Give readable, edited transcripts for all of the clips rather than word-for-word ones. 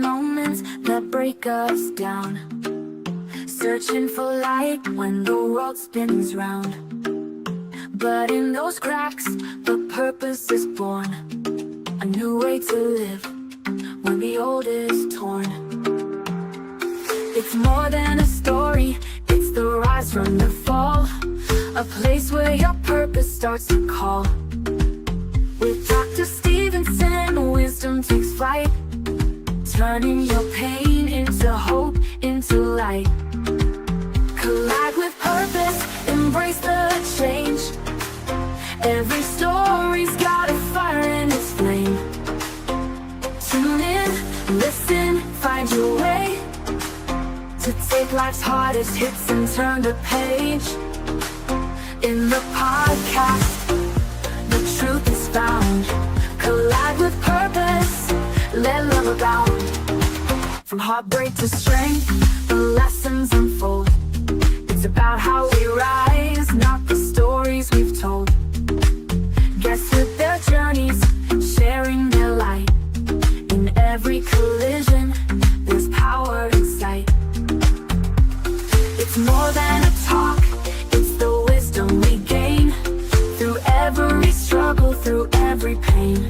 moments that break us down, searching for light when the world spins round. But in those cracks, the purpose is born, a new way to live when the old is torn. It's more than a story, it's the rise from the fall, a place where your purpose starts to call. With Dr. Stephenson, wisdom takes flight, turning your pain into hope, into light. Collide with purpose, embrace the change. Every story's got a fire in its flame. Tune in, listen, find your way to take life's hardest hits and turn the page. In the podcast, the truth is found. Collide with purpose, let love abound. From heartbreak to strength, the lessons unfold. It's about how we rise, not the stories we've told. Guests with their journeys, sharing their light. In every collision, there's power in sight. It's more than a talk, it's the wisdom we gain through every struggle, through every pain.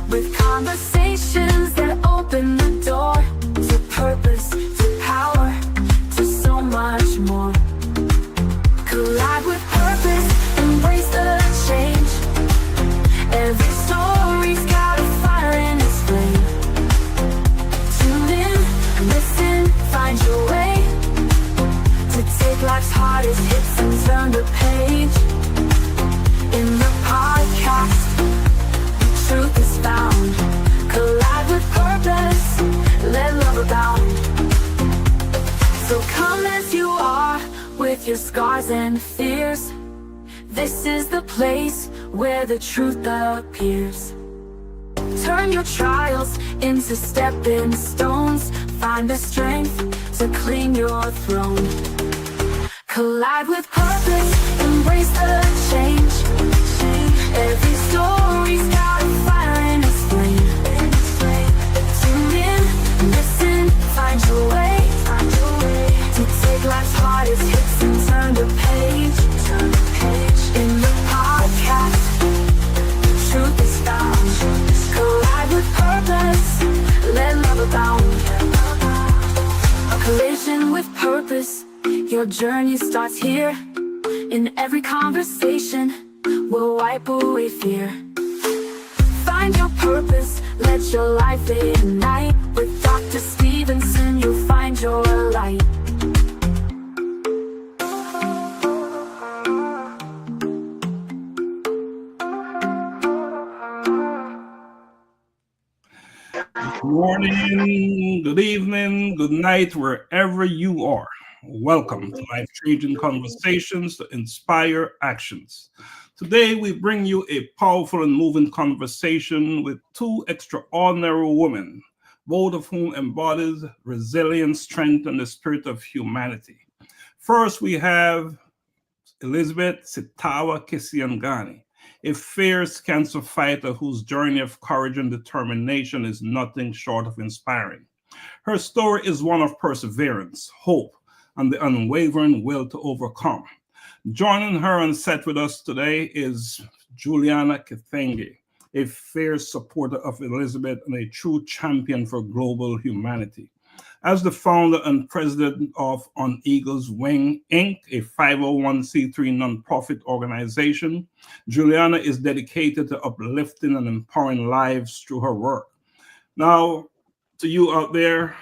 With conversations that open the door to purpose, to power, to so much more. Collide with purpose, embrace the change. Every story's got a fire in its flame. Tune in, listen, find your way to take life's hardest hits and turn the page. In the podcast, the truth is found. Collide with purpose, let love abound. So come as you are, with your scars and fears. This is the place where the truth appears. Turn your trials into stepping stones. Find the strength to claim your throne. Collide with purpose, embrace the change. Every story's got a fire in its flame. Tune in, listen, find your way to take life's hardest hits and turn the page. In the podcast, the truth is found. Collide with purpose, let love abound. A collision with purpose, your journey starts here. In every conversation, we'll wipe away fear. Find your purpose, let your life ignite. With Dr. Stephenson, you'll find your light. Good morning, good evening, good night, wherever you are. Welcome to Life-Changing Conversations to Inspire Actions. Today, we bring you a powerful and moving conversation with two extraordinary women, both of whom embodies resilience, strength, and the spirit of humanity. First, we have Elizabeth Sitawa Kisiangani, a fierce cancer fighter whose journey of courage and determination is nothing short of inspiring. Her story is one of perseverance, hope, and the unwavering will to overcome. Joining her on set with us today is Juliana Kitenge, a fierce supporter of Elizabeth and a true champion for global humanity. As the founder and president of On Eagle's Wing, Inc., a 501c3 nonprofit organization, Juliana is dedicated to uplifting and empowering lives through her work. Now, to you out there,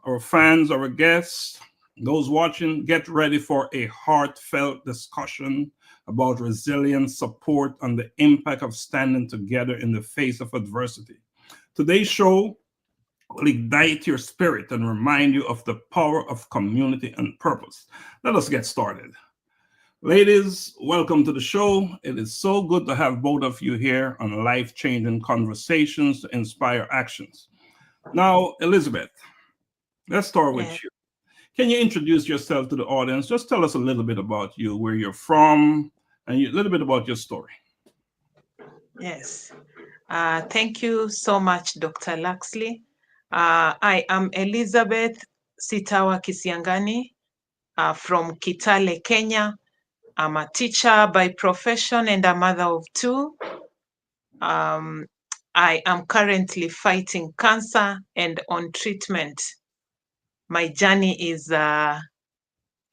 our fans, our guests, those watching, get ready for a heartfelt discussion about resilience, support, and the impact of standing together in the face of adversity. Today's show will ignite your spirit and remind you of the power of community and purpose. Let us get started. Ladies, welcome to the show. It is so good to have both of you here on Life-Changing Conversations to Inspire Actions. Now, Elizabeth, let's start with you. Can you introduce yourself to the audience? Just tell us a little bit about you, where you're from, and a little bit about your story. Yes. Thank you so much, Dr. Laxley. I am Elizabeth Sitawa Kisiangani from Kitale, Kenya. I'm a teacher by profession and a mother of two. I am currently fighting cancer and on treatment. My journey is a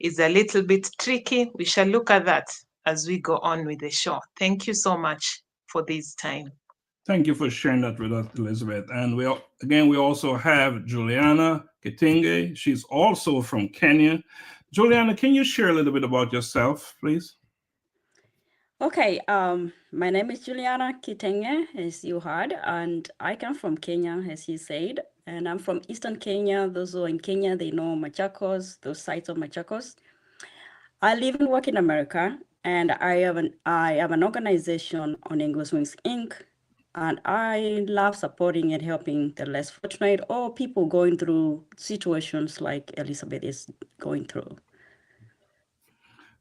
little bit tricky. We shall look at that as we go on with the show. Thank you so much for this time. Thank you for sharing that with us, Elizabeth. And we also have Juliana Kitenge. She's also from Kenya. Juliana, can you share a little bit about yourself, please? Okay, my name is Juliana Kitenge, as you heard, and I come from Kenya, as he said, and I'm from Eastern Kenya. Those who are in Kenya, they know Machakos, those sites of Machakos. I live and work in America, and I have an organization on English Wings Inc., and I love supporting and helping the less fortunate or people going through situations like Elizabeth is going through.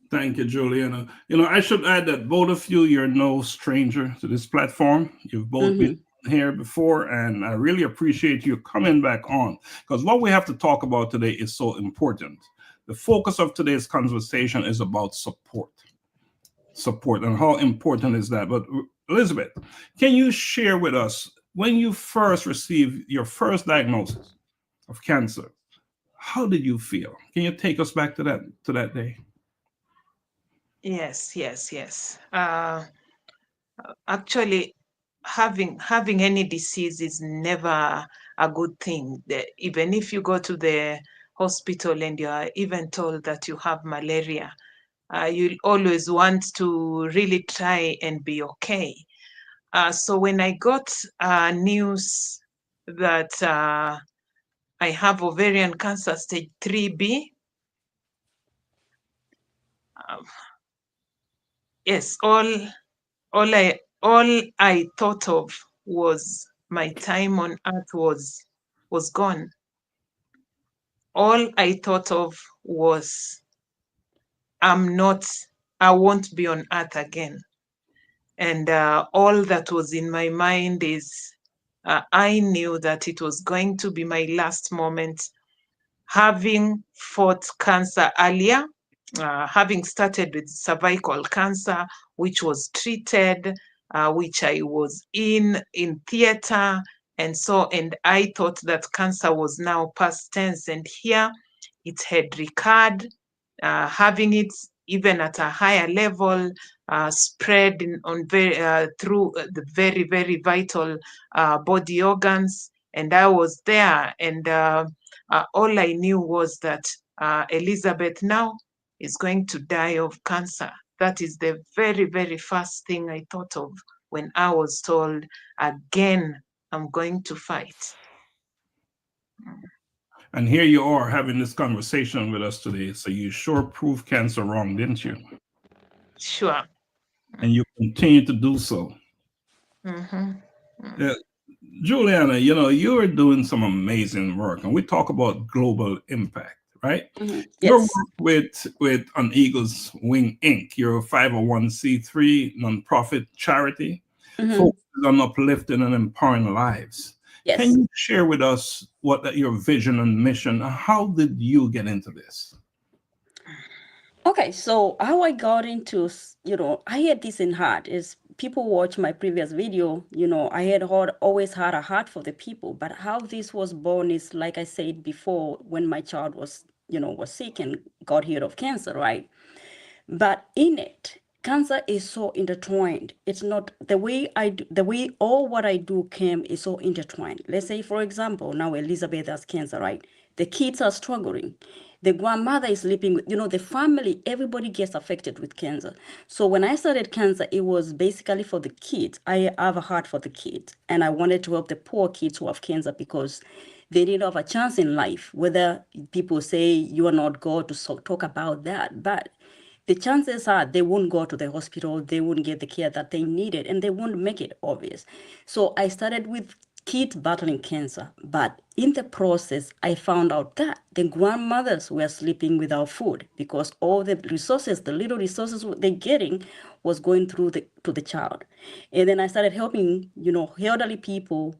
Thank you, Juliana. I should add that both of you, you're no stranger to this platform. You've both been here before, and I really appreciate you coming back on, because what we have to talk about today is so important. The focus of today's conversation is about support. Support, and how important is that? But Elizabeth, can you share with us when you first received your first diagnosis of cancer? How did you feel? Can you take us back to that day? Yes. Actually, having any disease is never a good thing. Even if you go to the hospital and you are even told that you have malaria, you'll always want to really try and be okay. So when I got news that I have ovarian cancer stage 3B, yes, all I thought of was my time on earth was gone. All I thought of was I won't be on earth again. And all that was in my mind is I knew that it was going to be my last moment. Having fought cancer earlier, having started with cervical cancer, which was treated, which I was in theater, and I thought that cancer was now past tense, and here it had recurred, having it even at a higher level, spread through the very, very vital body organs. And I was there, and all I knew was that Elizabeth now is going to die of cancer. That is the very, very first thing I thought of when I was told, again, I'm going to fight. And here you are having this conversation with us today. So you sure proved cancer wrong, didn't you? Sure. And you continue to do so. Yeah. Juliana, you are doing some amazing work, and we talk about global impact, right? Yes. Your work with An Eagle's Wing Inc., you're a 501c3 nonprofit charity focused on uplifting and empowering lives. Yes. Can you share with us your vision and mission? How did you get into this? Okay, so how I got into, I had this in heart. Is people watch my previous video, I had always had a heart for the people. But how this was born is, like I said before, when my child was sick and got healed of cancer, right? But in it, cancer is so intertwined. It's not the way all what I do came is so intertwined. Let's say, for example, now Elizabeth has cancer, right? The kids are struggling. The grandmother is sleeping with, the family, everybody gets affected with cancer. So when I started cancer, it was basically for the kids. I have a heart for the kids, and I wanted to help the poor kids who have cancer because they didn't have a chance in life. Whether people say you are not God to talk about that, but the chances are they won't go to the hospital, they won't get the care that they needed, and they won't make it obvious. So I started with kids battling cancer, but in the process, I found out that the grandmothers were sleeping without food because all the resources, the little resources they're getting, was going through to the child. And then I started helping, elderly people,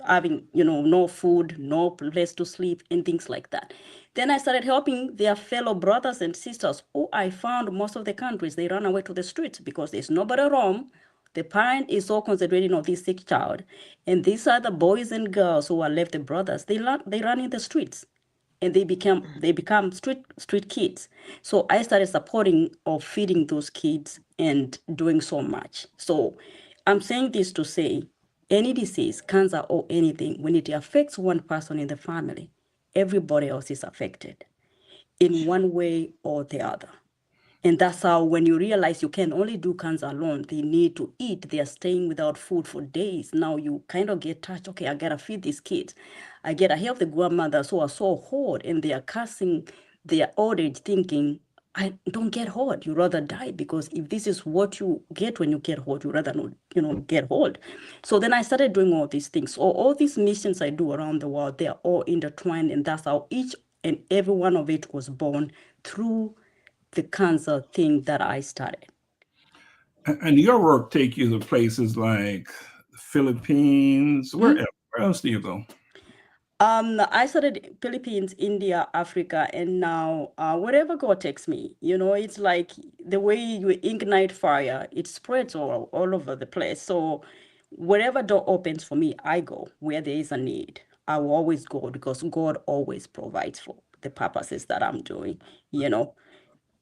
having, no food, no place to sleep, and things like that. Then I started helping their fellow brothers and sisters who I found most of the countries, they run away to the streets because there's nobody home. The parent is so concentrating on this sick child. And these are the boys and girls who are left, the brothers. They run in the streets and they become street kids. So I started supporting or feeding those kids and doing so much. So I'm saying this to say any disease, cancer or anything, when it affects one person in the family, everybody else is affected in one way or the other. And that's how, when you realize you can only do cancer alone, they need to eat. They are staying without food for days. Now you kind of get touched. Okay, I gotta feed these kids. I gotta help the grandmothers who are so hard and they are cursing their old age, thinking, I don't get hard. You rather die, because if this is what you get when you get hard, you rather not, get hard. So then I started doing all these things. So all these missions I do around the world, they are all intertwined, and that's how each and every one of it was born, through the cancer thing that I started. And your work take you to places like the Philippines. Where else do you go? I started Philippines, India, Africa, and now wherever God takes me, it's like the way you ignite fire, it spreads all over the place. So wherever door opens for me, I go. Where there is a need, I will always go, because God always provides for the purposes that I'm doing,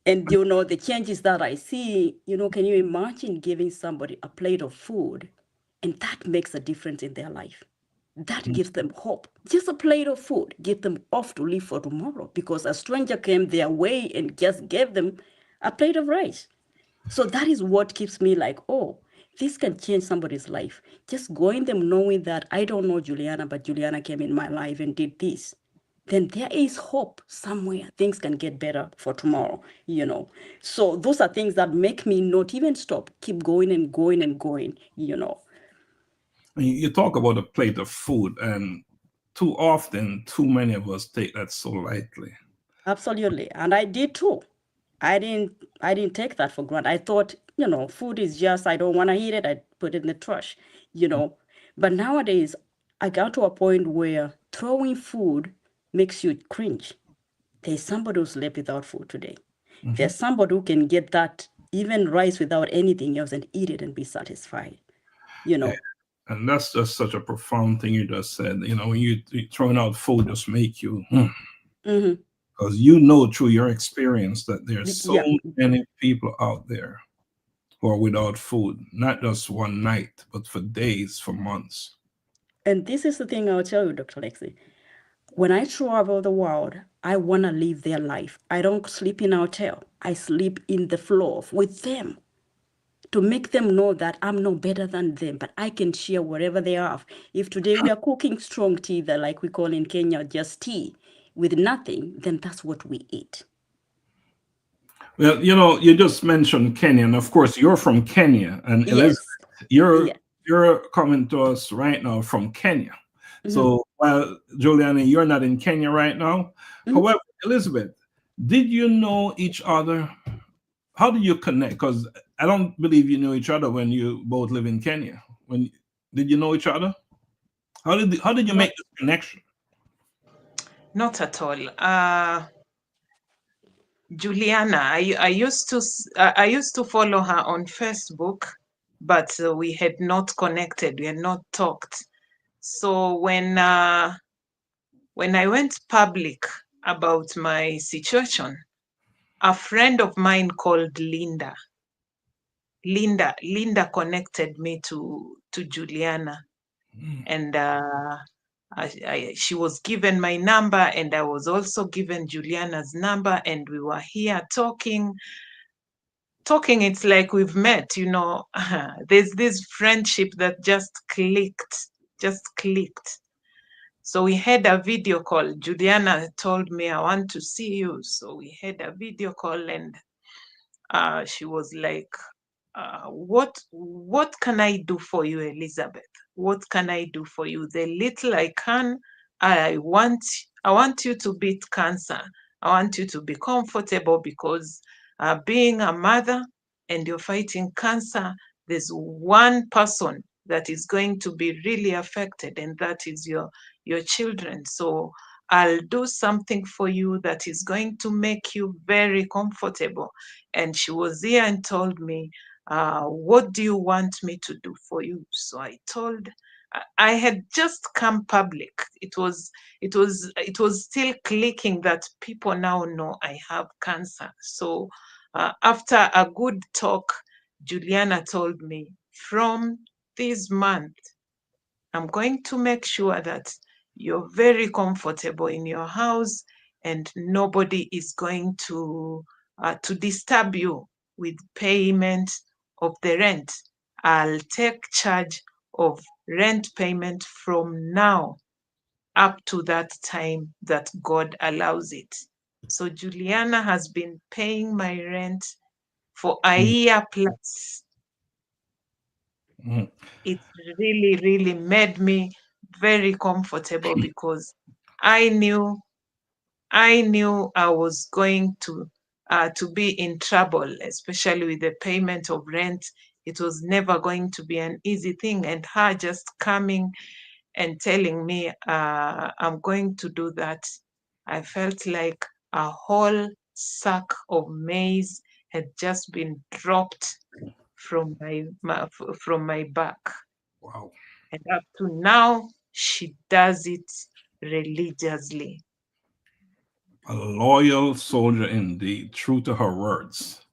And the changes that I see, can you imagine giving somebody a plate of food, and that makes a difference in their life? That gives them hope. Just a plate of food, give them off to live for tomorrow, because a stranger came their way and just gave them a plate of rice. So that is what keeps me like, oh, this can change somebody's life. Just going them knowing that I don't know Juliana, but Juliana came in my life and did this. Then there is hope somewhere. Things can get better for tomorrow. So those are things that make me not even stop, keep going and going and going. You talk about a plate of food, and too often, too many of us take that so lightly. Absolutely. And I did too. I didn't take that for granted. I thought, food is just, I don't want to eat it, I put it in the trash. But nowadays I got to a point where throwing food makes you cringe. There's somebody who's left without food today. There's somebody who can get that, even rice without anything else, and eat it and be satisfied. And that's just such a profound thing you just said. When you throwing out food, just make you, hmm because through your experience that there's so Yeah. many people out there who are without food, not just one night, but for days, for months. And this is the thing I'll tell you, Dr. Lexi. When I travel the world, I want to live their life. I don't sleep in a hotel. I sleep in the floor with them, to make them know that I'm no better than them, but I can share whatever they have. If today we are cooking strong tea, that like we call in Kenya, just tea with nothing, then that's what we eat. Well, you just mentioned Kenya, and of course, you're from Kenya, and Elizabeth, Yes. you're Yeah. you're coming to us right now from Kenya. Mhm. So, while Juliana, you're not in Kenya right now. Mhm. However, Elizabeth, did you know each other? How did you connect? Because I don't believe you knew each other when you both live in Kenya. When did you know each other? How did you Not, make this connection? not at all. Juliana, I used to follow her on Facebook, but we had not connected. We had not talked. So when I went public about my situation, a friend of mine called Linda. Linda connected me to Juliana, and she was given my number, and I was also given Juliana's number, and we were here talking. It's like we've met. There's this friendship that just clicked. So we had a video call. Juliana told me, I want to see you. So we had a video call, and she was like, what can I do for you, Elizabeth? What can I do for you? The little I can, I want you to beat cancer. I want you to be comfortable, because being a mother and you're fighting cancer, there's one person that is going to be really affected, and that is your children. So I'll do something for you that is going to make you very comfortable. And she was here and told me, what do you want me to do for you? So I told, I had just come public. It was still clicking that people now know I have cancer. So after a good talk, Juliana told me, from this month, I'm going to make sure that you're very comfortable in your house and nobody is going to disturb you with payment of the rent. I'll take charge of rent payment from now up to that time that God allows it. So Juliana has been paying my rent for a year plus. It really, really made me very comfortable because I knew I was going to be in trouble, especially with the payment of rent. It was never going to be an easy thing, and her just coming and telling me, I'm going to do that, I felt like a whole sack of maize had just been dropped from my back. Wow. And up to now, she does it religiously. A loyal soldier indeed, true to her words.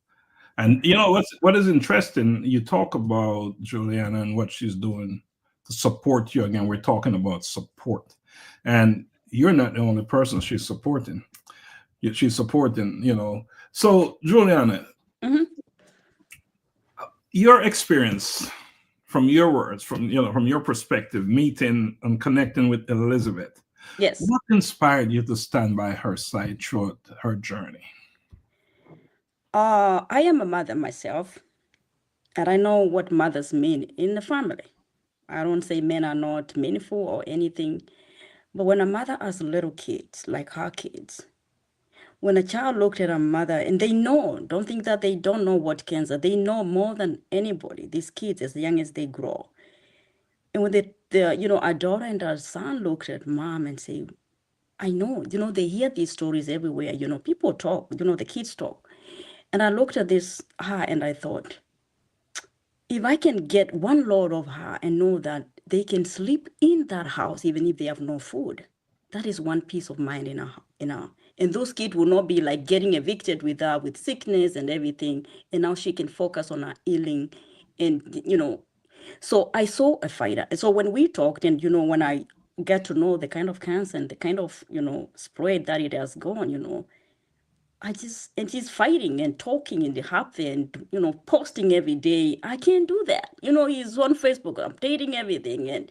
And you know what is interesting? You talk about Juliana and what she's doing to support you. Again, we're talking about support, and you're not the only person she's supporting. She's supporting, you know. So, Juliana, Mhm. your experience, from your words, from your perspective, meeting and connecting with Elizabeth, Yes. what inspired you to stand by her side throughout her journey? I am a mother myself, and I know what mothers mean in the family. I don't say men are not meaningful or anything, but when a mother has little kids, like her kids, when a child looked at a mother and they know, don't think that they don't know what cancer, they know more than anybody, these kids, as young as they grow. And when our daughter and our son looked at mom and say, I know, they hear these stories everywhere, people talk, the kids talk. And I looked at her and I thought, if I can get one load of her and know that they can sleep in that house even if they have no food, that is one peace of mind and those kids will not be like getting evicted with sickness and everything. And now she can focus on her healing. And so I saw a fighter. And so when we talked, and when I get to know the kind of cancer and the kind of spread that it has gone, and she's fighting and talking in the happy and posting every day. I can't do that. He's on Facebook updating everything, and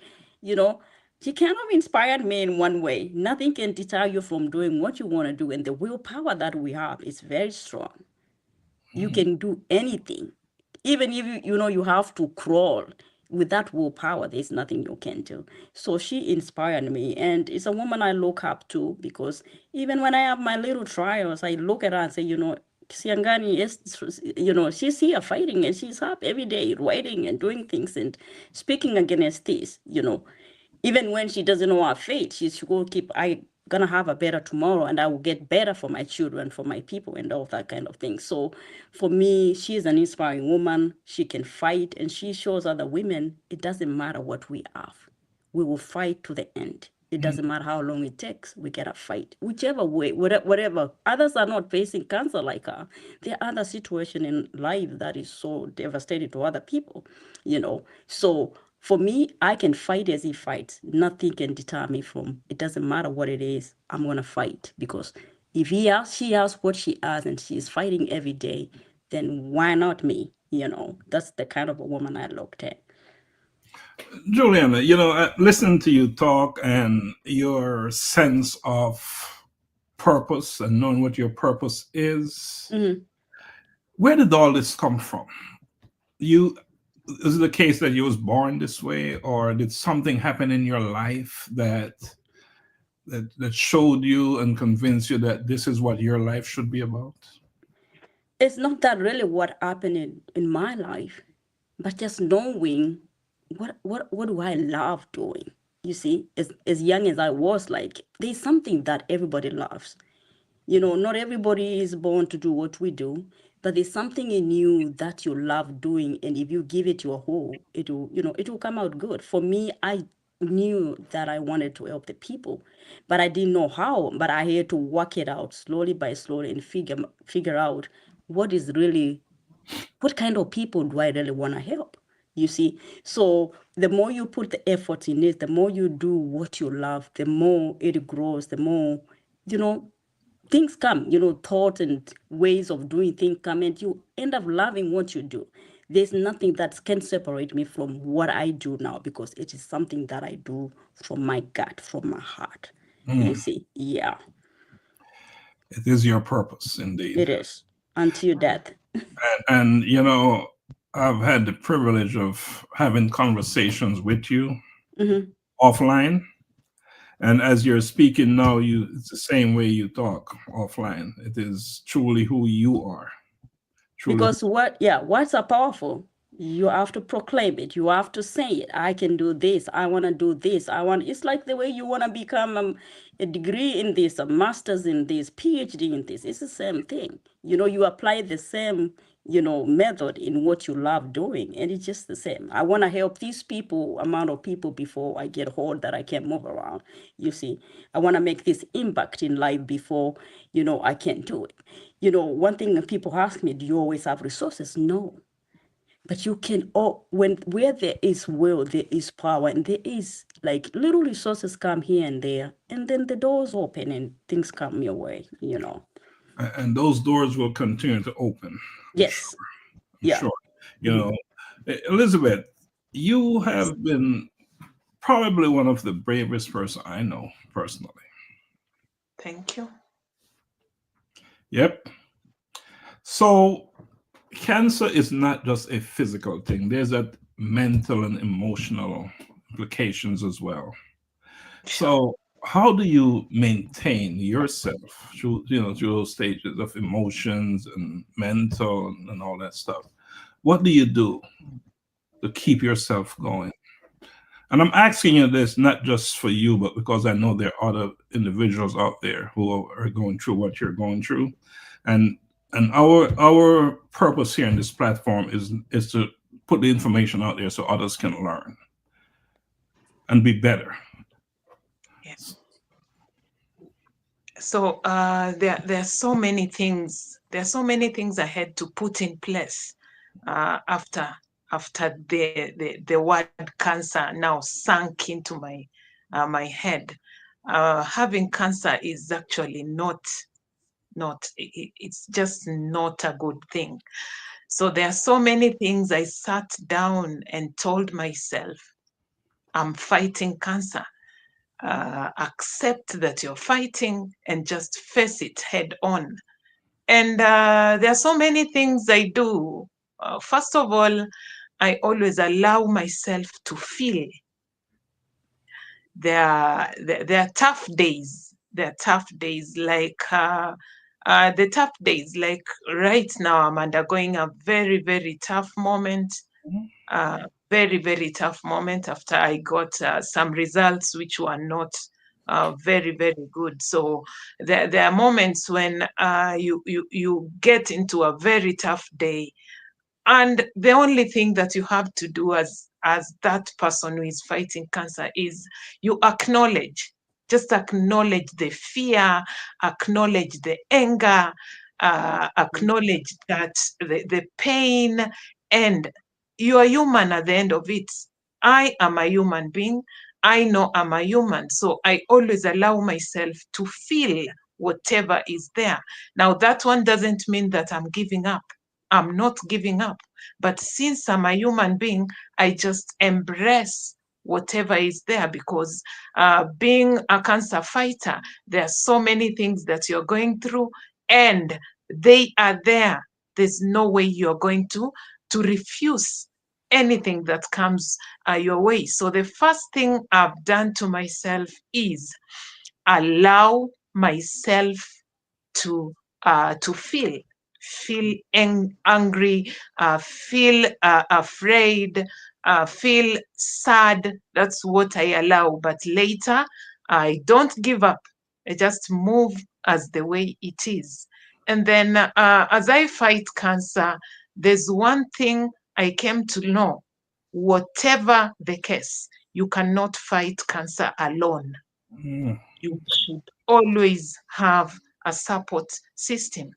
she kind of inspired me in one way. Nothing can deter you from doing what you want to do, and the willpower that we have is very strong. You can do anything, even if you have to crawl. With that willpower, there's nothing you can do. So she inspired me, and it's a woman I look up to, because even when I have my little trials, I look at her and say, Kisiangani is, she's here fighting, and she's up every day writing and doing things and speaking against this. Even when she doesn't know her fate, she will keep, I gonna have a better tomorrow, and I will get better for my children, for my people, and all that kind of thing. So for me, she is an inspiring woman. She can fight, and she shows other women it doesn't matter what we have. We will fight to the end. It doesn't matter how long it takes. We gotta fight, whichever way, whatever. Others are not facing cancer like her. There are other situations in life that is so devastating to other people, So for me, I can fight as he fights. Nothing can deter me from. It doesn't matter what it is. I'm gonna fight, because if she has what she has and she's fighting every day, then why not me? That's the kind of a woman I looked at. Juliana, listening to you talk and your sense of purpose and knowing what your purpose is, where did all this come from? Is it the case that you was born this way, or did something happen in your life that showed you and convinced you that this is what your life should be about? It's not that really what happened in my life, but just knowing what do I love doing? You see, as young as I was, like, there's something that everybody loves. Not everybody is born to do what we do, but there's something in you that you love doing, and if you give it your whole, it will come out good. For me, I knew that I wanted to help the people, but I didn't know how. But I had to work it out slowly by slowly and figure out what kind of people do I really want to help. You see, so the more you put the effort in it, the more you do what you love, the more it grows, the more you know things come, thoughts and ways of doing things come, and you end up loving what you do. There's nothing that can separate me from what I do now, because it is something that I do from my gut, from my heart. You see, yeah, It is your purpose, indeed. it is, until death. And I've had the privilege of having conversations with you Mhm. offline. And as you're speaking now, it's the same way you talk offline. It is truly who you are. Truly. Because words are powerful. You have to proclaim it. You have to say it. I can do this. I want to do this. It's like the way you want to become a degree in this, a master's in this, PhD in this. It's the same thing. You apply the same, method in what you love doing. And it's just the same. I want to help these amount of people before I get old that I can move around. You see, I want to make this impact in life before, I can do it. One thing that people ask me, do you always have resources? No. But you can, where there is will, there is power, and there is like little resources come here and there, and then the doors open and things come your way. And those doors will continue to open. Yes. I'm Yeah. sure. Elizabeth, you have been probably one of the bravest person I know personally. Thank you. Yep. So cancer is not just a physical thing. There's that mental and emotional implications as well. So how do you maintain yourself through those stages of emotions and mental and all that stuff? What do you do to keep yourself going? And I'm asking you this not just for you, but because I know there are other individuals out there who are going through what you're going through. And our purpose here in this platform is to put the information out there so others can learn and be better. Yes. So there are so many things. There are so many things I had to put in place after the word cancer now sunk into my head. Having cancer is actually it's just not a good thing. So there are so many things I sat down and told myself, I'm fighting cancer. Accept that you're fighting and just face it head on. And there are so many things I do. First of all, I always allow myself to feel. There are tough days. There are tough days like the tough days like right now I'm undergoing a very, very tough moment. Very, very tough moment after I got some results which were not very, very good. So there are moments when you get into a very tough day, and the only thing that you have to do as that person who is fighting cancer is you just acknowledge the fear, acknowledge the anger, acknowledge that the pain, and you are human at the end of it. I am a human being. I know I'm a human. So I always allow myself to feel whatever is there. Now, that one doesn't mean that I'm giving up. I'm not giving up. But since I'm a human being, I just embrace whatever is there, because being a cancer fighter, there are so many things that you're going through, and they are there. There's no way you're going to refuse anything that comes your way. So the first thing I've done to myself is allow myself to feel angry, feel afraid, feel sad. That's what I allow. But later, I don't give up. I just move as the way it is. And then as I fight cancer, there's one thing I came to know. Whatever the case, you cannot fight cancer alone. Mm. You should always have a support system.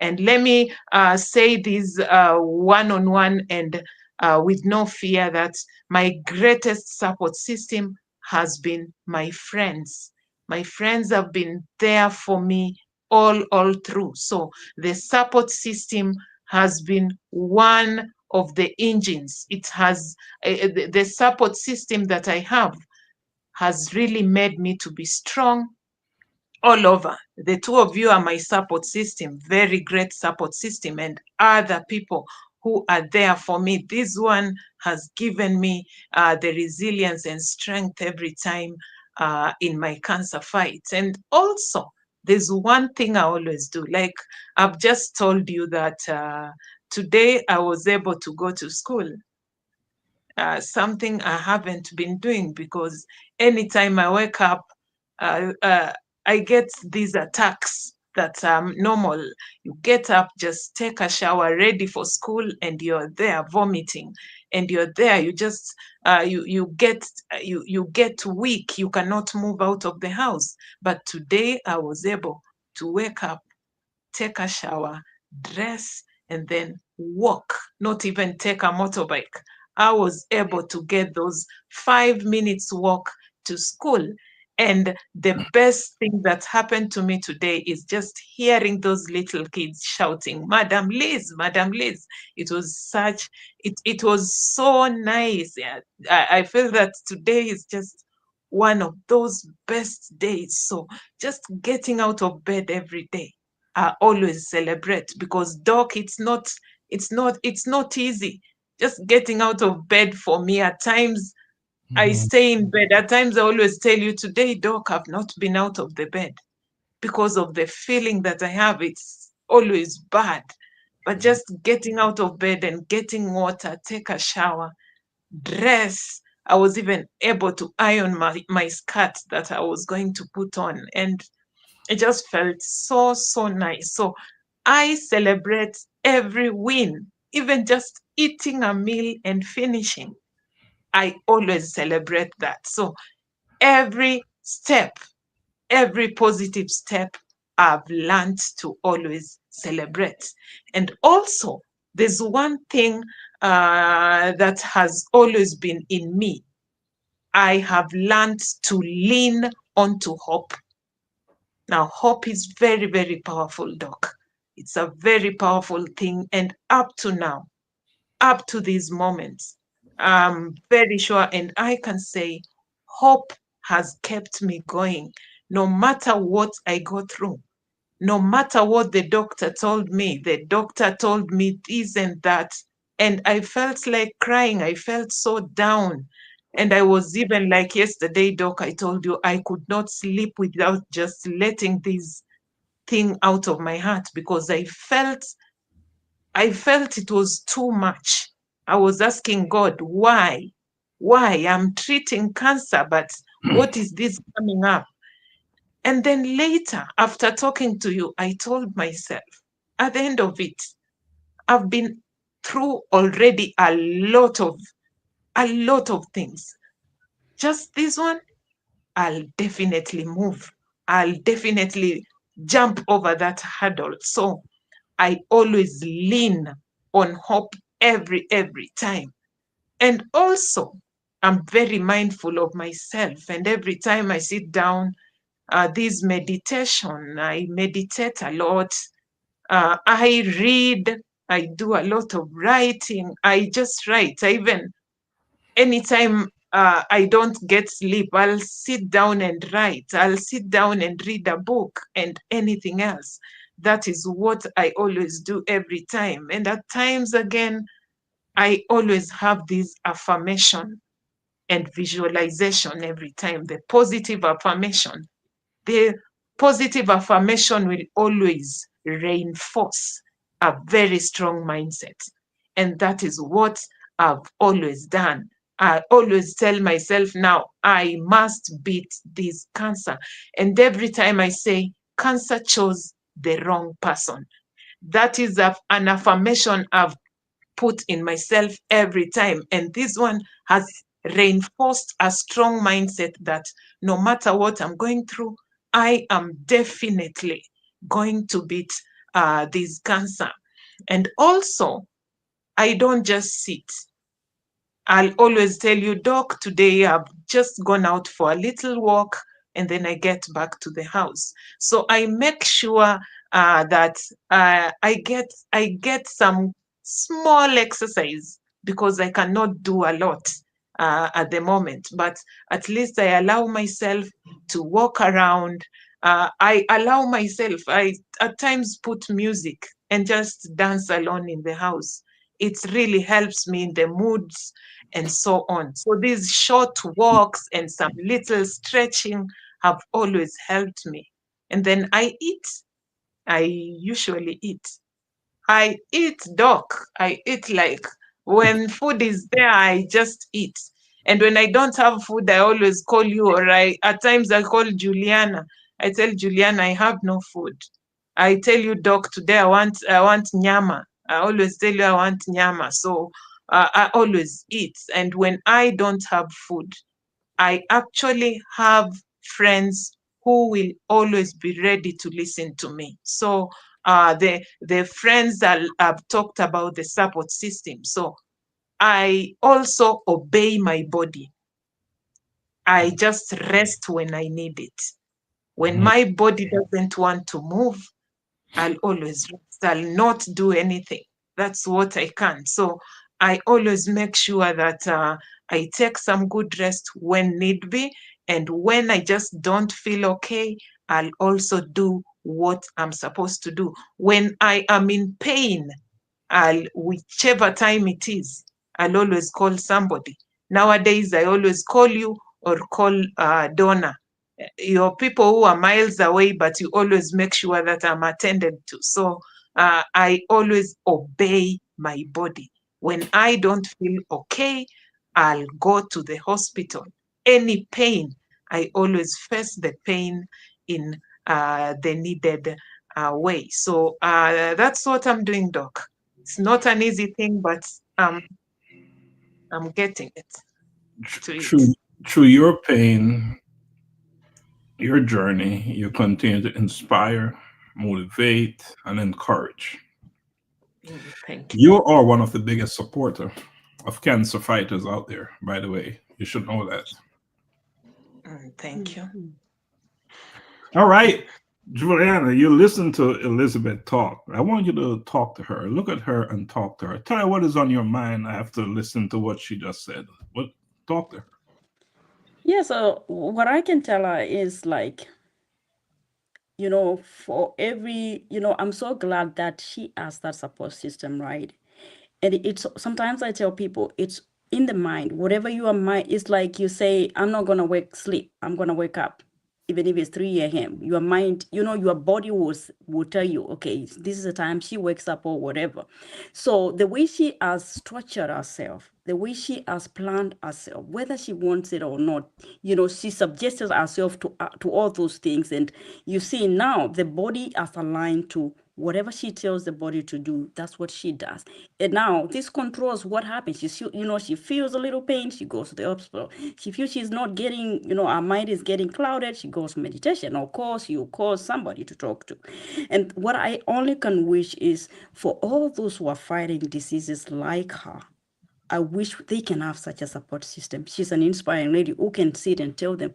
And let me say this one-on-one and with no fear, that my greatest support system has been my friends. My friends have been there for me all through. So the support system has been one of the engines. It has the support system that I have has really made me to be strong all over. The two of you are my support system, very great support system, and other people who are there for me. This one has given me the resilience and strength every time in my cancer fight. And also, there's one thing I always do. Like I've just told you that today I was able to go to school. Something I haven't been doing, because anytime I wake up, I get these attacks that are normal. You get up, just take a shower, ready for school, and you're there vomiting, and you're there. You just you get weak. You cannot move out of the house. But today I was able to wake up, take a shower, dress, and then walk, not even take a motorbike. I was able to get those 5 minutes walk to school. And the best thing that happened to me today is just hearing those little kids shouting, Madam Liz, Madam Liz. It was so nice. Yeah, I feel that today is just one of those best days. So just getting out of bed every day, I always celebrate, because Doc, it's not easy. Just getting out of bed for me, at times I stay in bed. At times I always tell you, today, Doc, I've not been out of the bed because of the feeling that I have. It's always bad. But just getting out of bed and getting water, take a shower, dress. I was even able to iron my skirt that I was going to put on. And it just felt so nice. So I celebrate every win, even just eating a meal and finishing. I always celebrate that. So every step, every positive step, I've learned to always celebrate. And also, there's one thing that has always been in me. I have learned to lean onto hope. Now, hope is very powerful, Doc. It's a very powerful thing. And up to now, up to these moments, I'm very sure, and I can say hope has kept me going no matter what I go through, no matter what the doctor told me this and that, and I felt like crying. I felt so down. And I was even like yesterday, Doc, I told you I could not sleep without just letting this thing out of my heart, because I felt it was too much. I was asking God, why? Why? I'm treating cancer, but what is this coming up? And then later, after talking to you, I told myself, at the end of it, I've been through already a lot of things. Just this one, I'll definitely move. I'll definitely jump over that hurdle. So I always lean on hope every time. And also, I'm very mindful of myself. And every time I sit down, this meditation, I meditate a lot. I read. I do a lot of writing. I just write. Anytime I don't get sleep, I'll sit down and write. I'll sit down and read a book and anything else. That is what I always do every time. And at times again, I always have this affirmation and visualization every time, the positive affirmation. The positive affirmation will always reinforce a very strong mindset. And that is what I've always done. I always tell myself now, I must beat this cancer. And every time I say, cancer chose the wrong person. That is an affirmation I've put in myself every time. And this one has reinforced a strong mindset that no matter what I'm going through, I am definitely going to beat this cancer. And also, I don't just sit. I'll always tell you, Doc, today I've just gone out for a little walk and then I get back to the house. So I make sure that I get some small exercise because I cannot do a lot at the moment. But at least I allow myself to walk around. I allow myself, I at times put music and just dance alone in the house. It really helps me in the moods and so on. So these short walks and some little stretching have always helped me. And then I eat. I usually eat. I eat, Doc. I eat like when food is there, I just eat. And when I don't have food, I always call you, or at times I call Juliana. I tell Juliana I have no food. I tell you, Doc, today I want nyama. I always tell you I want nyama. So I always eat. And when I don't have food, I actually have friends who will always be ready to listen to me. So the friends that I've talked about, the support system. So I also obey my body. I just rest when I need it. When my body doesn't want to move, I'll always rest. I'll not do anything. That's what I can. So I always make sure that I take some good rest when need be. And when I just don't feel okay, I'll also do what I'm supposed to do. When I am in pain, whichever time it is, I'll always call somebody. Nowadays, I always call you or call Donna. You're people who are miles away, but you always make sure that I'm attended to. So I always obey my body. When I don't feel okay, I'll go to the hospital. Any pain, I always face the pain in the needed way. So that's what I'm doing, Doc. It's not an easy thing, but I'm getting it to it. Through your pain, your journey, you continue to inspire, motivate, and encourage. Thank you. You are one of the biggest supporter of cancer fighters out there, by the way. You should know that. Thank you. All right, Juliana, you listen to Elizabeth talk. I want you to talk to her. Look at her and talk to her. Tell her what is on your mind after listening to what she just said. Talk to her. Yeah, so what I can tell her is like, for every, I'm so glad that she has that support system, right? And it's sometimes I tell people it's in the mind. Whatever your mind is, like you say, I'm not gonna sleep. I'm gonna wake up, even if it's 3 a.m. Your mind, your body will tell you, okay, this is the time she wakes up or whatever. So the way she has structured herself, the way she has planned herself, whether she wants it or not, she subjects herself to all those things. And you see now the body has aligned to whatever she tells the body to do, that's what she does. And now this controls what happens. She feels a little pain, she goes to the hospital. She feels she's not getting, her mind is getting clouded, she goes to meditation. Of course, you call somebody to talk to. And what I only can wish is for all those who are fighting diseases like her, I wish they can have such a support system. She's an inspiring lady who can sit and tell them,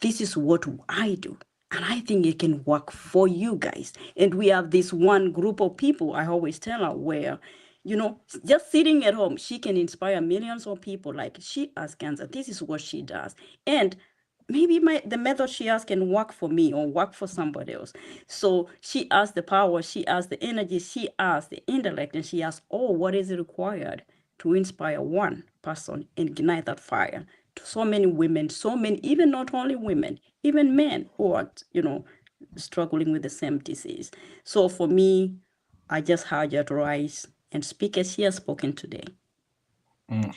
this is what I do. And I think it can work for you guys. And we have this one group of people, I always tell her, where, just sitting at home, she can inspire millions of people. Like, she has cancer. This is what she does. And maybe the method she has can work for me or work for somebody else. So she has the power, she has the energy, she has the intellect, and she has all what is required to inspire one person and ignite that fire to so many women, even not only women, even men who are, struggling with the same disease. So for me, I just heard her rise and speak as she has spoken today. Mm.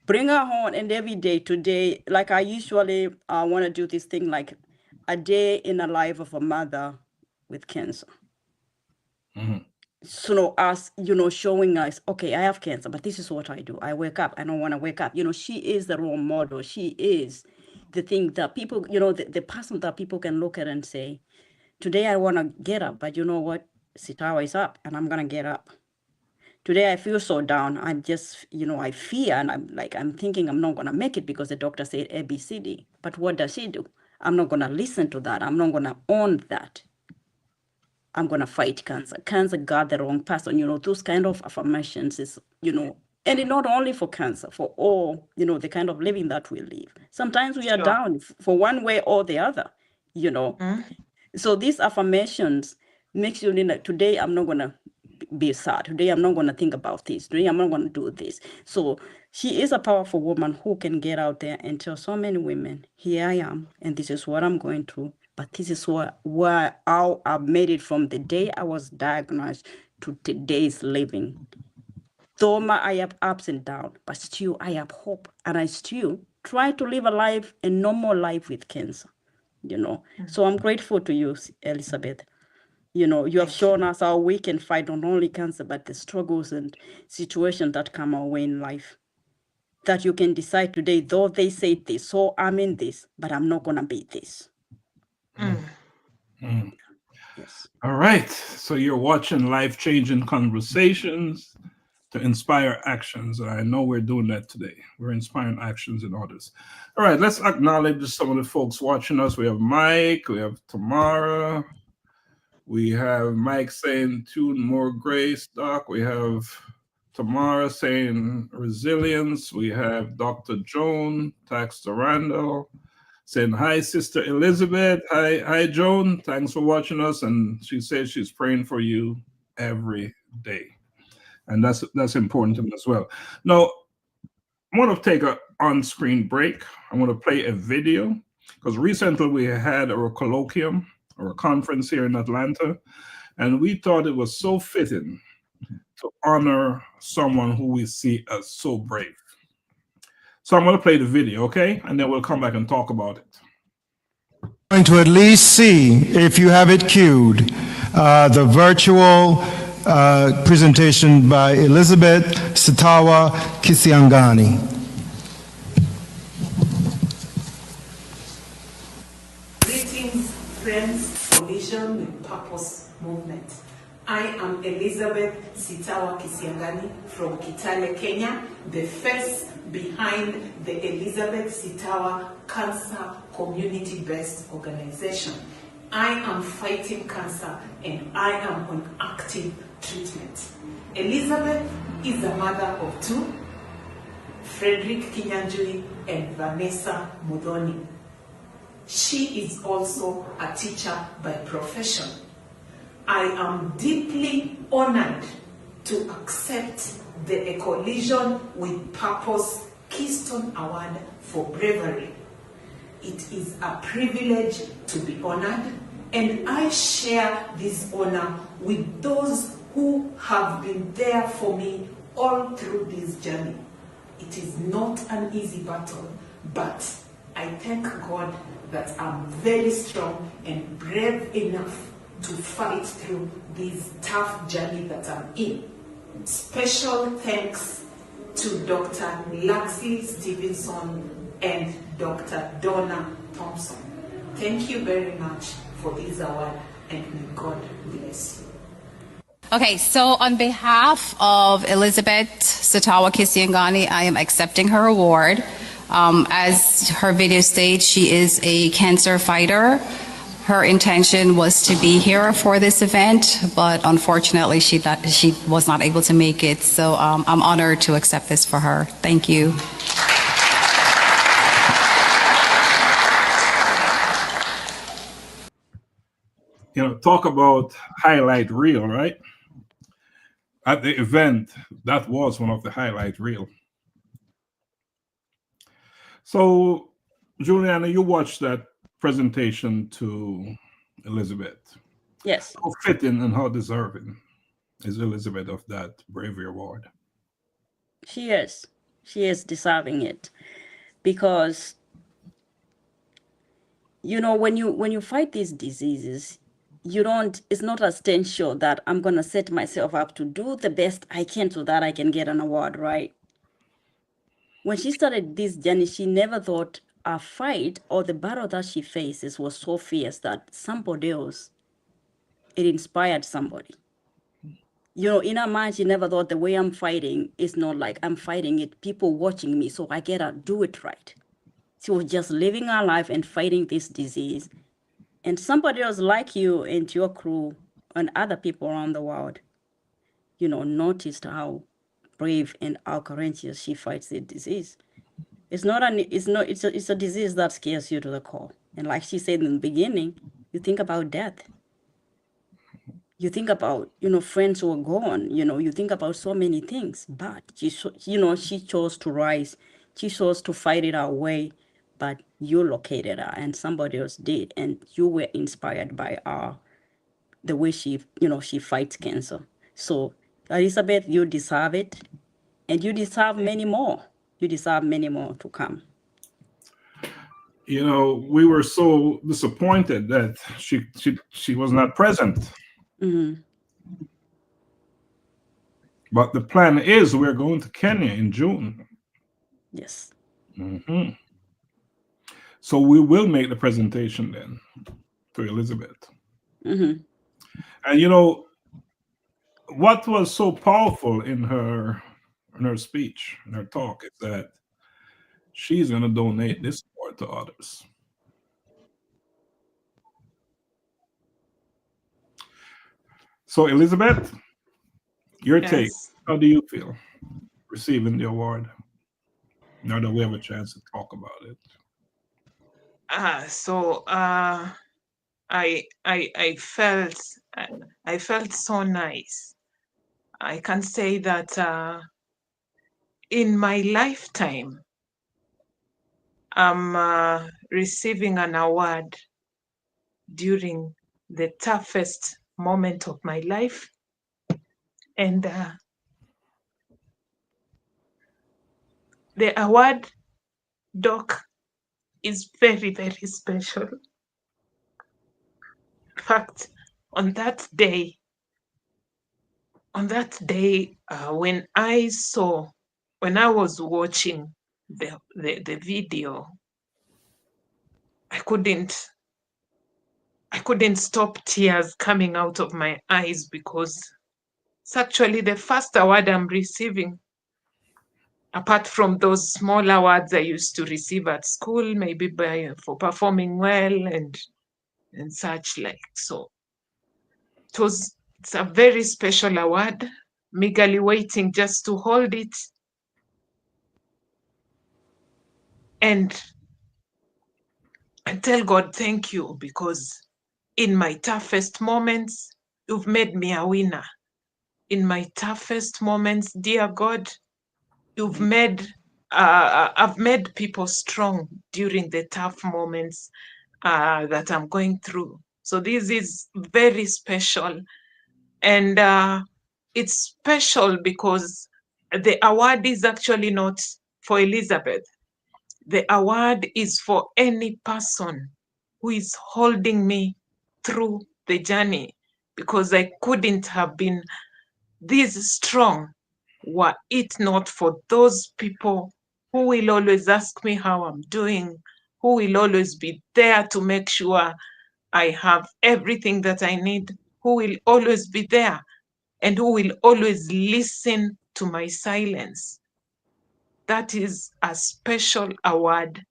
Bring her home, and every day today, like I usually want to do this thing like a day in the life of a mother with cancer. Mhm. So us, showing us, okay, I have cancer, but this is what I do. I wake up. I don't want to wake up. She is the role model. She is the thing that people, the person that people can look at and say, today I want to get up, but you know what? Sitawa is up and I'm going to get up. Today I feel so down. I'm just, I fear, and I'm thinking I'm not going to make it because the doctor said A, B, C, D. But what does she do? I'm not going to listen to that. I'm not going to own that. I'm going to fight cancer. Cancer got the wrong person. Those kind of affirmations is, and not only for cancer, for all, the kind of living that we live. Sometimes we are Sure. down for one way or the other, So these affirmations makes you like, today I'm not going to be sad. Today I'm not going to think about this. Today I'm not going to do this. So she is a powerful woman who can get out there and tell so many women, here I am, and this is what I'm going through. But this is how I've made it from the day I was diagnosed to today's living. Though I have ups and downs, but still I have hope, and I still try to live a normal life with cancer. So I'm grateful to you, Elizabeth. You have shown us how we can fight not only cancer, but the struggles and situations that come our way in life. That you can decide today, though they say this, so I'm in this, but I'm not going to be this. Mm. Yes. All right. So you're watching life-changing conversations to inspire actions. And I know we're doing that today. We're inspiring actions in others. All right. Let's acknowledge some of the folks watching us. We have Mike. We have Tamara. We have Mike saying tune more grace, Doc. We have Tamara saying resilience. We have Dr. Joan, Tax Randall, saying hi, Sister Elizabeth. Hi, Joan. Thanks for watching us. And she says she's praying for you every day. And that's important to me as well. Now, I want to take an on-screen break. I want to play a video because recently we had a colloquium or a conference here in Atlanta, and we thought it was so fitting to honor someone who we see as so brave. So I'm going to play the video, okay? And then we'll come back and talk about it. Going to at least see, if you have it queued, the virtual presentation by Elizabeth Sitawa Kisiangani. Greetings, friends, Collision with Purpose Movement. I am Elizabeth Sitawa Kisiangani from Kitale, Kenya, the face behind the Elizabeth Sitawa Cancer Community-Based Organization. I am fighting cancer and I am on active treatment. Elizabeth is a mother of two, Frederick Kinyanjui and Vanessa Mudhoni. She is also a teacher by profession. I am deeply honored to accept the A Collision with Purpose Keystone Award for Bravery. It is a privilege to be honored, and I share this honor with those who have been there for me all through this journey. It is not an easy battle, but I thank God that I'm very strong and brave enough to fight through this tough journey that I'm in. Special thanks to Dr. Laxley Stephenson and Dr. Donna Thompson. Thank you very much for this award, and may God bless you. Okay, so on behalf of Elizabeth Sitawa Kisiangani, I am accepting her award. As her video states, she is a cancer fighter. Her intention was to be here for this event, but unfortunately she was not able to make it. So I'm honored to accept this for her. Thank you. Talk about highlight reel, right? At the event, that was one of the highlight reel. So, Juliana, you watched that presentation to Elizabeth. Yes. How fitting and how deserving. is Elizabeth of that bravery award. She is deserving it, because when you fight these diseases, it's not essential that I'm going to set myself up to do the best I can so that I can get an award, right? When she started this journey, she never thought a fight or the battle that she faces was so fierce that somebody else, it inspired somebody. In her mind, she never thought the way I'm fighting is not like I'm fighting it, people watching me, so I gotta do it right. She was just living her life and fighting this disease. And somebody else like you and your crew and other people around the world, noticed how brave and how courageous she fights the disease. It's a disease that scares you to the core. And like she said in the beginning, you think about death. You think about, friends who are gone, you think about so many things, but she chose to rise. She chose to fight it our way, but you located her and somebody else did. And you were inspired by the way she fights cancer. So Elizabeth, you deserve it, and you deserve many more. You deserve many more to come. We were so disappointed that she was not present. Mm-hmm. But the plan is we're going to Kenya in June. Yes. Mm-hmm. So we will make the presentation then to Elizabeth. Mm-hmm. And what was so powerful in her speech, in her talk, is that she's going to donate this award to others. So Elizabeth, your take. Yes. How do you feel receiving the award? Now that we have a chance to talk about it. I felt so nice. I can say that in my lifetime, I'm receiving an award during the toughest moment of my life. And the award, Doc, is very, very special. In fact, on that day, when I was watching the video, I couldn't stop tears coming out of my eyes, because it's actually the first award I'm receiving, apart from those small awards I used to receive at school, maybe for performing well and such like. So it's a very special award. I'm eagerly waiting just to hold it. And tell God thank you, because in my toughest moments, you've made me a winner. In my toughest moments, dear God, I've made people strong during the tough moments that I'm going through. So this is very special. And it's special because the award is actually not for Elizabeth. The award is for any person who is holding me through the journey, because I couldn't have been this strong were it not for those people who will always ask me how I'm doing, who will always be there to make sure I have everything that I need, who will always be there, and who will always listen to my silence. That is a special award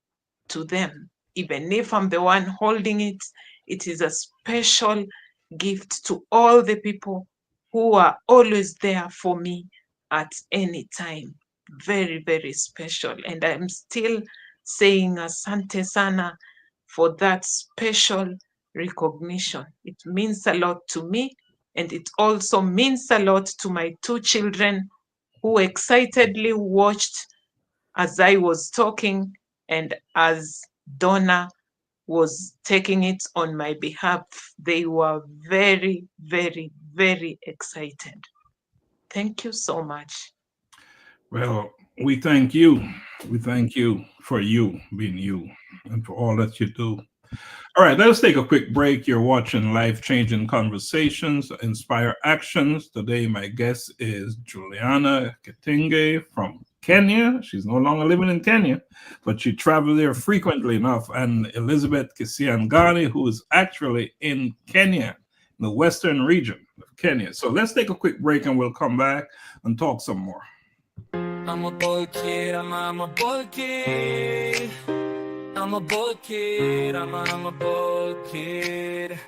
to them. Even if I'm the one holding it, it is a special gift to all the people who are always there for me at any time. Very, very special. And I'm still saying asante sana for that special recognition. It means a lot to me, and it also means a lot to my two children who excitedly watched as I was talking and as Donna was taking it on my behalf. They were very, very, very excited. Thank you so much. Well, we thank you. We thank you for you being you and for all that you do. All right, let's take a quick break. You're watching Life Changing Conversations, Inspire Actions. Today, my guest is Juliana Kitenge from Kenya. She's no longer living in Kenya, but she traveled there frequently enough. And Elizabeth Kisiangani, who is actually in Kenya, in the western region of Kenya. So let's take a quick break and we'll come back and talk some more. I'm a boy kid, I'm a boy kid. I'm a boy kid, I'm a boy kid.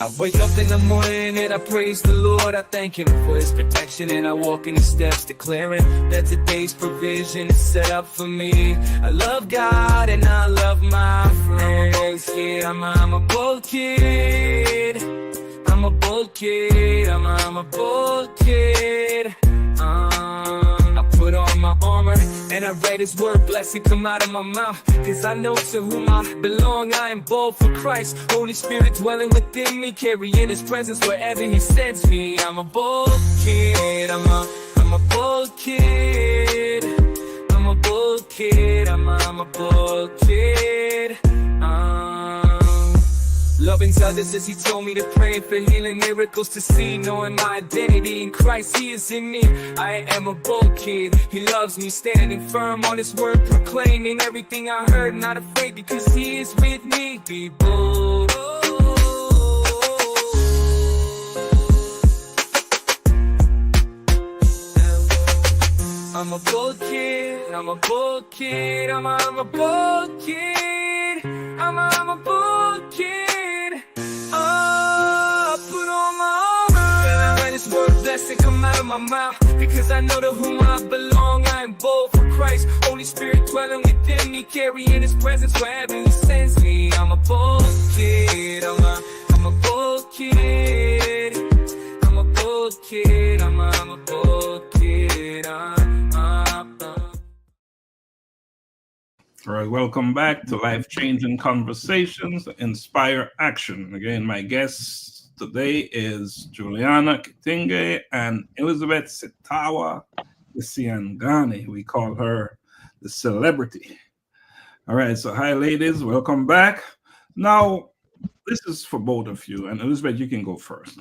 I wake up in the morning and I praise the Lord. I thank Him for His protection and I walk in His steps, declaring that today's provision is set up for me. I love God and I love my friends. I'm a boy kid. I'm a boy kid. I'm a boy kid. I put on my armor and I read His word, blessing come out of my mouth. Cause I know to whom I belong, I am bold for Christ. Holy Spirit dwelling within me, carrying His presence wherever He sends me. I'm a bold kid, I'm a bold kid. I'm a bold kid, I'm a bold kid. Loving others as He told me to pray for healing, miracles to see, knowing my identity in Christ, He is in me. I am a bold kid, He loves me, standing firm on His word, proclaiming everything I heard, not afraid because He is with me. Be bold. I'm a bold kid, I'm a bold kid, I'm a bold kid, I'm a bold kid. Put on my armor and I read His word, blessing come out of my mouth. Because I know to whom I belong, I am bold for Christ. Holy Spirit dwelling within me, carrying His presence wherever He sends me. I'm a bold kid, I'm a bold kid. I'm a bold kid, I'm a bold kid. All right, welcome back to Life Changing Conversations, Inspire Action. Again, my guests today is Juliana Kitenge and Elizabeth Sitawa Kisiangani. We call her the celebrity. All right, so hi, ladies, welcome back. Now, this is for both of you, and Elizabeth, you can go first.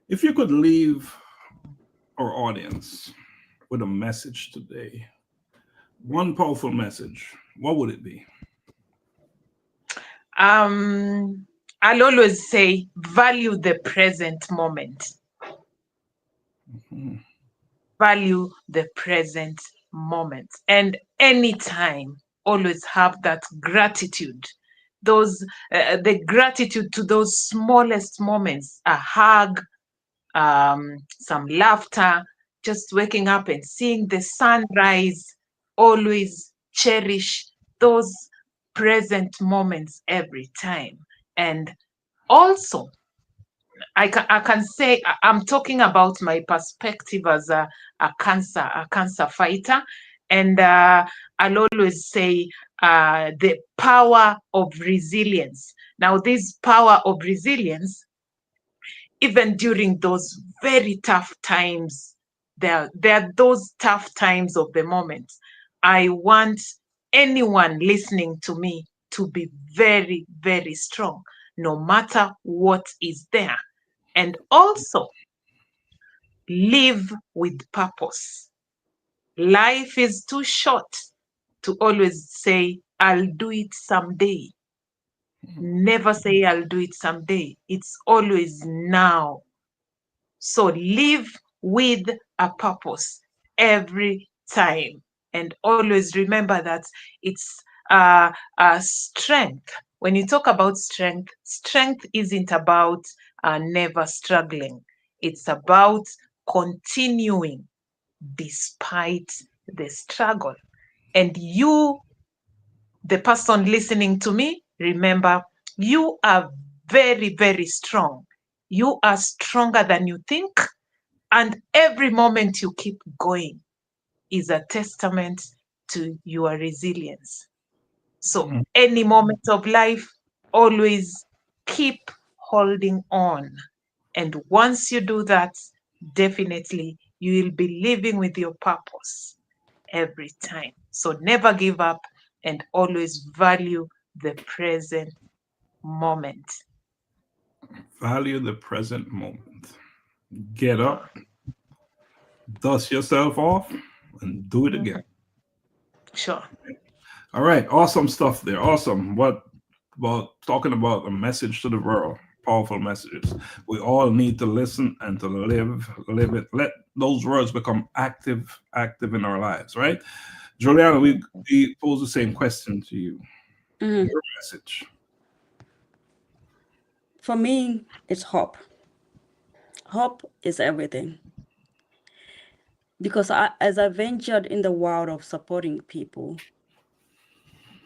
If you could leave our audience with a message today, one powerful message, what would it be? I'll always say value the present moment. Mm-hmm. Value the present moment. And anytime, always have that gratitude. The gratitude to those smallest moments, a hug, some laughter, just waking up and seeing the sunrise. Always cherish those present moments every time. And also, I can say I'm talking about my perspective as a cancer fighter, and I'll always say the power of resilience. Now, this power of resilience, even during those very tough times, there are those tough times of the moment. I want anyone listening to me to be very, very strong, no matter what is there. And also live with purpose. Life is too short to always say, I'll do it someday. Never say, I'll do it someday. It's always now. So live with a purpose every time. And always remember that it's strength. When you talk about strength, strength isn't about never struggling. It's about continuing despite the struggle. And you, the person listening to me, remember, you are very, very strong. You are stronger than you think. And every moment you keep going is a testament to your resilience. So any moment of life, always keep holding on. And once you do that, definitely you will be living with your purpose every time. So never give up and always value the present moment. Value the present moment. Get up, dust yourself off, and do it again. Sure. All right, awesome stuff there. Awesome. What about talking about a message to the world? Powerful messages. We all need to listen and to live it. Let those words become active in our lives, right? Juliana, we pose the same question to you. Your message. For me, it's hope. Hope is everything. Because as I ventured in the world of supporting people,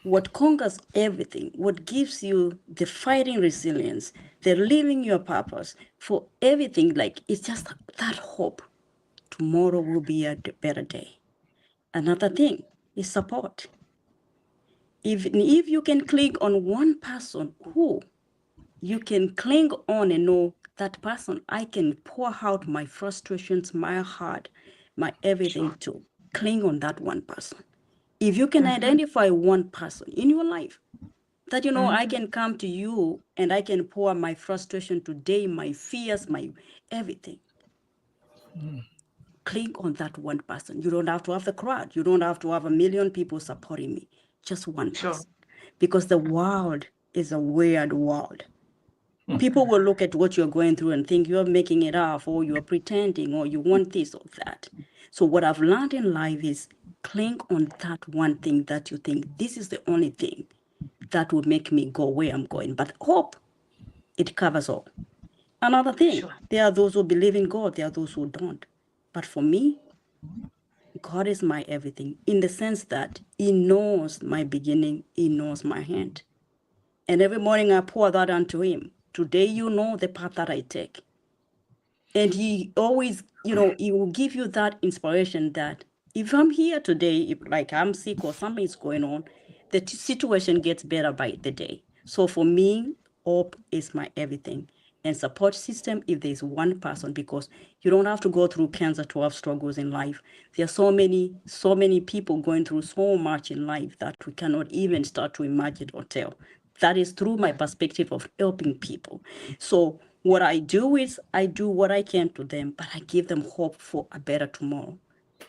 what conquers everything, what gives you the fighting resilience, the living your purpose for everything, like it's just that hope. Tomorrow will be a better day. Another thing is support. Even if you can cling on one person who you can cling on and know that person, I can pour out my frustrations, my heart, my everything to cling on that one person. If you can identify one person in your life that, you know, I can come to you and I can pour my frustration today, my fears, my everything. Cling on that one person. You don't have to have the crowd. You don't have to have 1 million people supporting me. Just one person. Because the world is a weird world. People will look at what you're going through and think you're making it up, or you're pretending, or you want this or that. So what I've learned in life is cling on that one thing that you think this is the only thing that will make me go where I'm going. But hope, it covers all. Another thing, there are those who believe in God, there are those who don't. But for me, God is my everything, in the sense that He knows my beginning, He knows my end. And every morning I pour that unto Him. Today, you know the path that I take. And He always, you know, He will give you that inspiration that if I'm here today, if like I'm sick or something is going on, the situation gets better by the day. So for me, hope is my everything. And support system if there's one person, because you don't have to go through cancer to have struggles in life. There are so many people going through so much in life that we cannot even start to imagine or tell. That is through my perspective of helping people. So what I do is I do what I can to them, but I give them hope for a better tomorrow.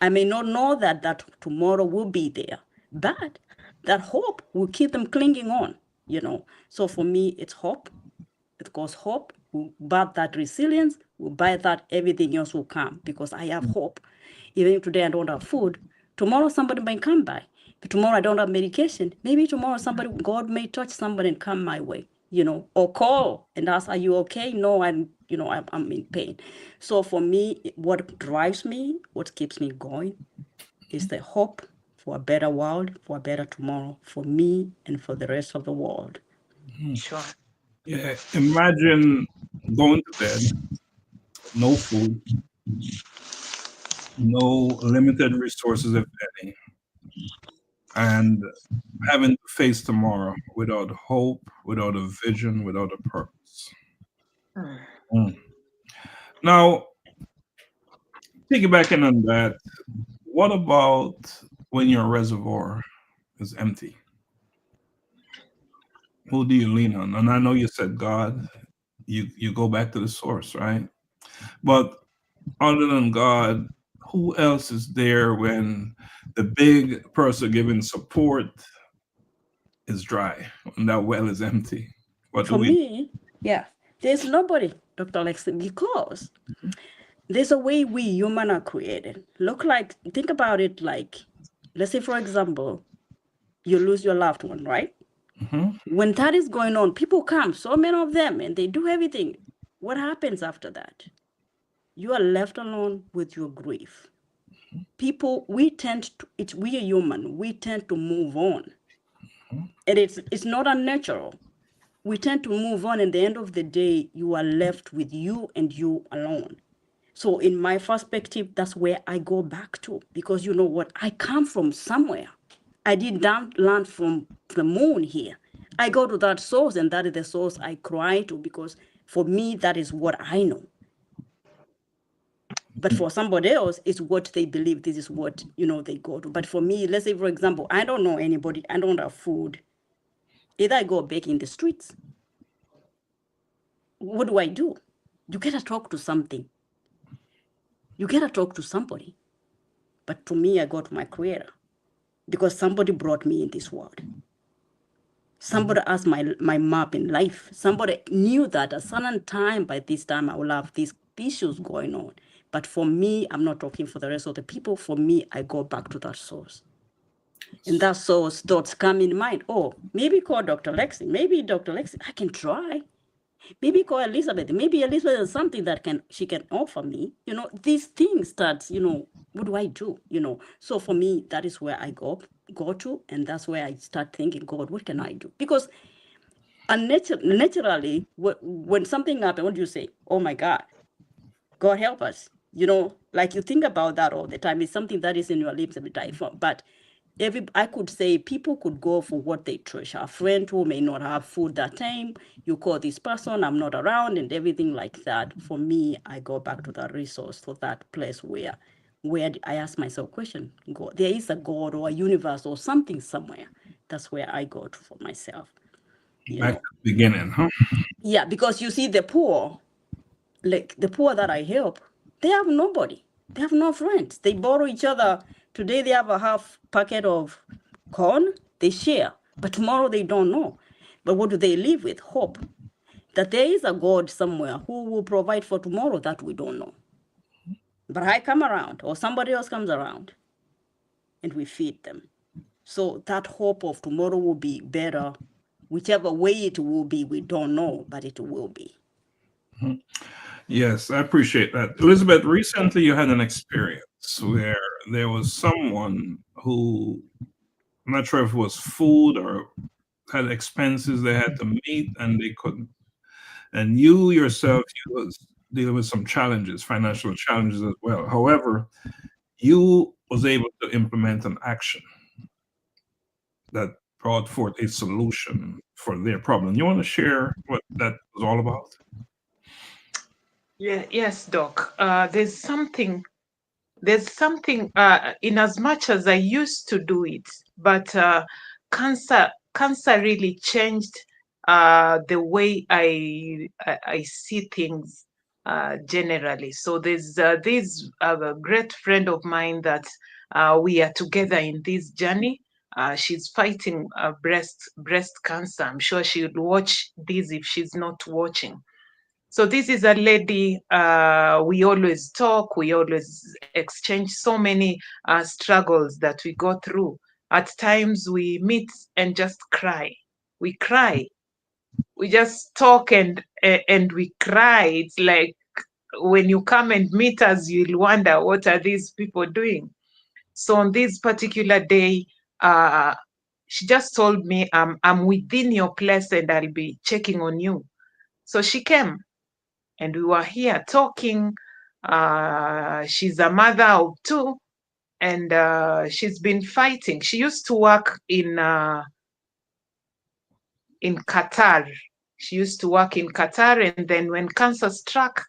I may not know that tomorrow will be there, but that hope will keep them clinging on, you know. So for me, it's hope. Because hope will buy that resilience, will buy that everything else will come, because I have hope. Even if today I don't have food, tomorrow somebody might come by. But tomorrow I don't have medication. Maybe tomorrow God may touch somebody and come my way, you know, or call and ask, are you okay? No, I'm in pain. So for me, what drives me, what keeps me going is the hope for a better world, for a better tomorrow, for me and for the rest of the world. Sure. Yeah, imagine going to bed, no food, no limited resources, if any, and having to face tomorrow without hope, without a vision, without a purpose. Now, piggybacking on that, what about when your reservoir is empty? Who do you lean on? And I know you said God, you go back to the source, right? But other than God, who else is there when the big person giving support is dry, when that well is empty? For me, yeah, there's nobody, Dr. Laxley, because there's a way we human are created. Think about it like, let's say, for example, you lose your loved one, right? When that is going on, people come, so many of them, and they do everything. What happens after that? You are left alone with your grief. People, we are human, we tend to move on. And it's not unnatural. We tend to move on, and at the end of the day, you are left with you and you alone. So in my perspective, that's where I go back to, because you know what? I come from somewhere. I did not land from the moon here. I go to that source, and that is the source I cry to, because For me, that is what I know. But for somebody else, it's what they believe. This is what, they go to. But for me, let's say, for example, I don't know anybody. I don't have food. Either I go back in the streets. What do? You gotta talk to something. You gotta talk to somebody. But to me, I go to my creator because somebody brought me in this world. Somebody asked my map in life. Somebody knew that at a certain time, by this time, I will have these issues going on. But for me, I'm not talking for the rest of the people. For me, I go back to that source. And that source thoughts come in mind. Oh, maybe call Dr. Lexi. Maybe Dr. Lexi, I can try. Maybe call Elizabeth. Maybe Elizabeth has something that she can offer me. These things start, what do I do? So for me, that is where I go to, and that's where I start thinking, God, what can I do? Because naturally, when something happens, what do you say? Oh my God, God help us. Like you think about that all the time. It's something that is in your lips every time. But I could say people could go for what they treasure. A friend who may not have food that time, you call this person, I'm not around, and everything like that. For me, I go back to that resource, to that place where I ask myself question, God, there is a God or a universe or something somewhere. That's where I go to for myself. Back to the beginning, huh? Yeah, because you see the poor, like the poor that I help, they have nobody. They have no friends. They borrow each other. Today they have a half packet of corn, they share. But tomorrow they don't know. But what do they live with? Hope. That there is a God somewhere who will provide for tomorrow that we don't know. But I come around, or somebody else comes around, and we feed them. So that hope of tomorrow will be better. Whichever way it will be, we don't know, but it will be. Yes, I appreciate that. Elizabeth, recently you had an experience where there was someone who, I'm not sure if it was food or had expenses they had to meet and they couldn't. And you yourself, you was dealing with some challenges, financial challenges as well. However, you was able to implement an action that brought forth a solution for their problem. You want to share what that was all about? Yeah, yes, Doc. There's something in as much as I used to do it, but cancer really changed the way I see things generally. So there's this great friend of mine that we are together in this journey. She's fighting breast cancer. I'm sure she would watch this if she's not watching. So this is a lady, we always talk, we always exchange so many struggles that we go through. At times we meet and just cry. We cry. We just talk and we cry. It's like when you come and meet us, you'll wonder, what are these people doing? So on this particular day, she just told me, I'm within your place and I'll be checking on you. So she came. And we were here talking. She's a mother of two, and she's been fighting. She used to work in Qatar. She used to work in Qatar, and then when cancer struck,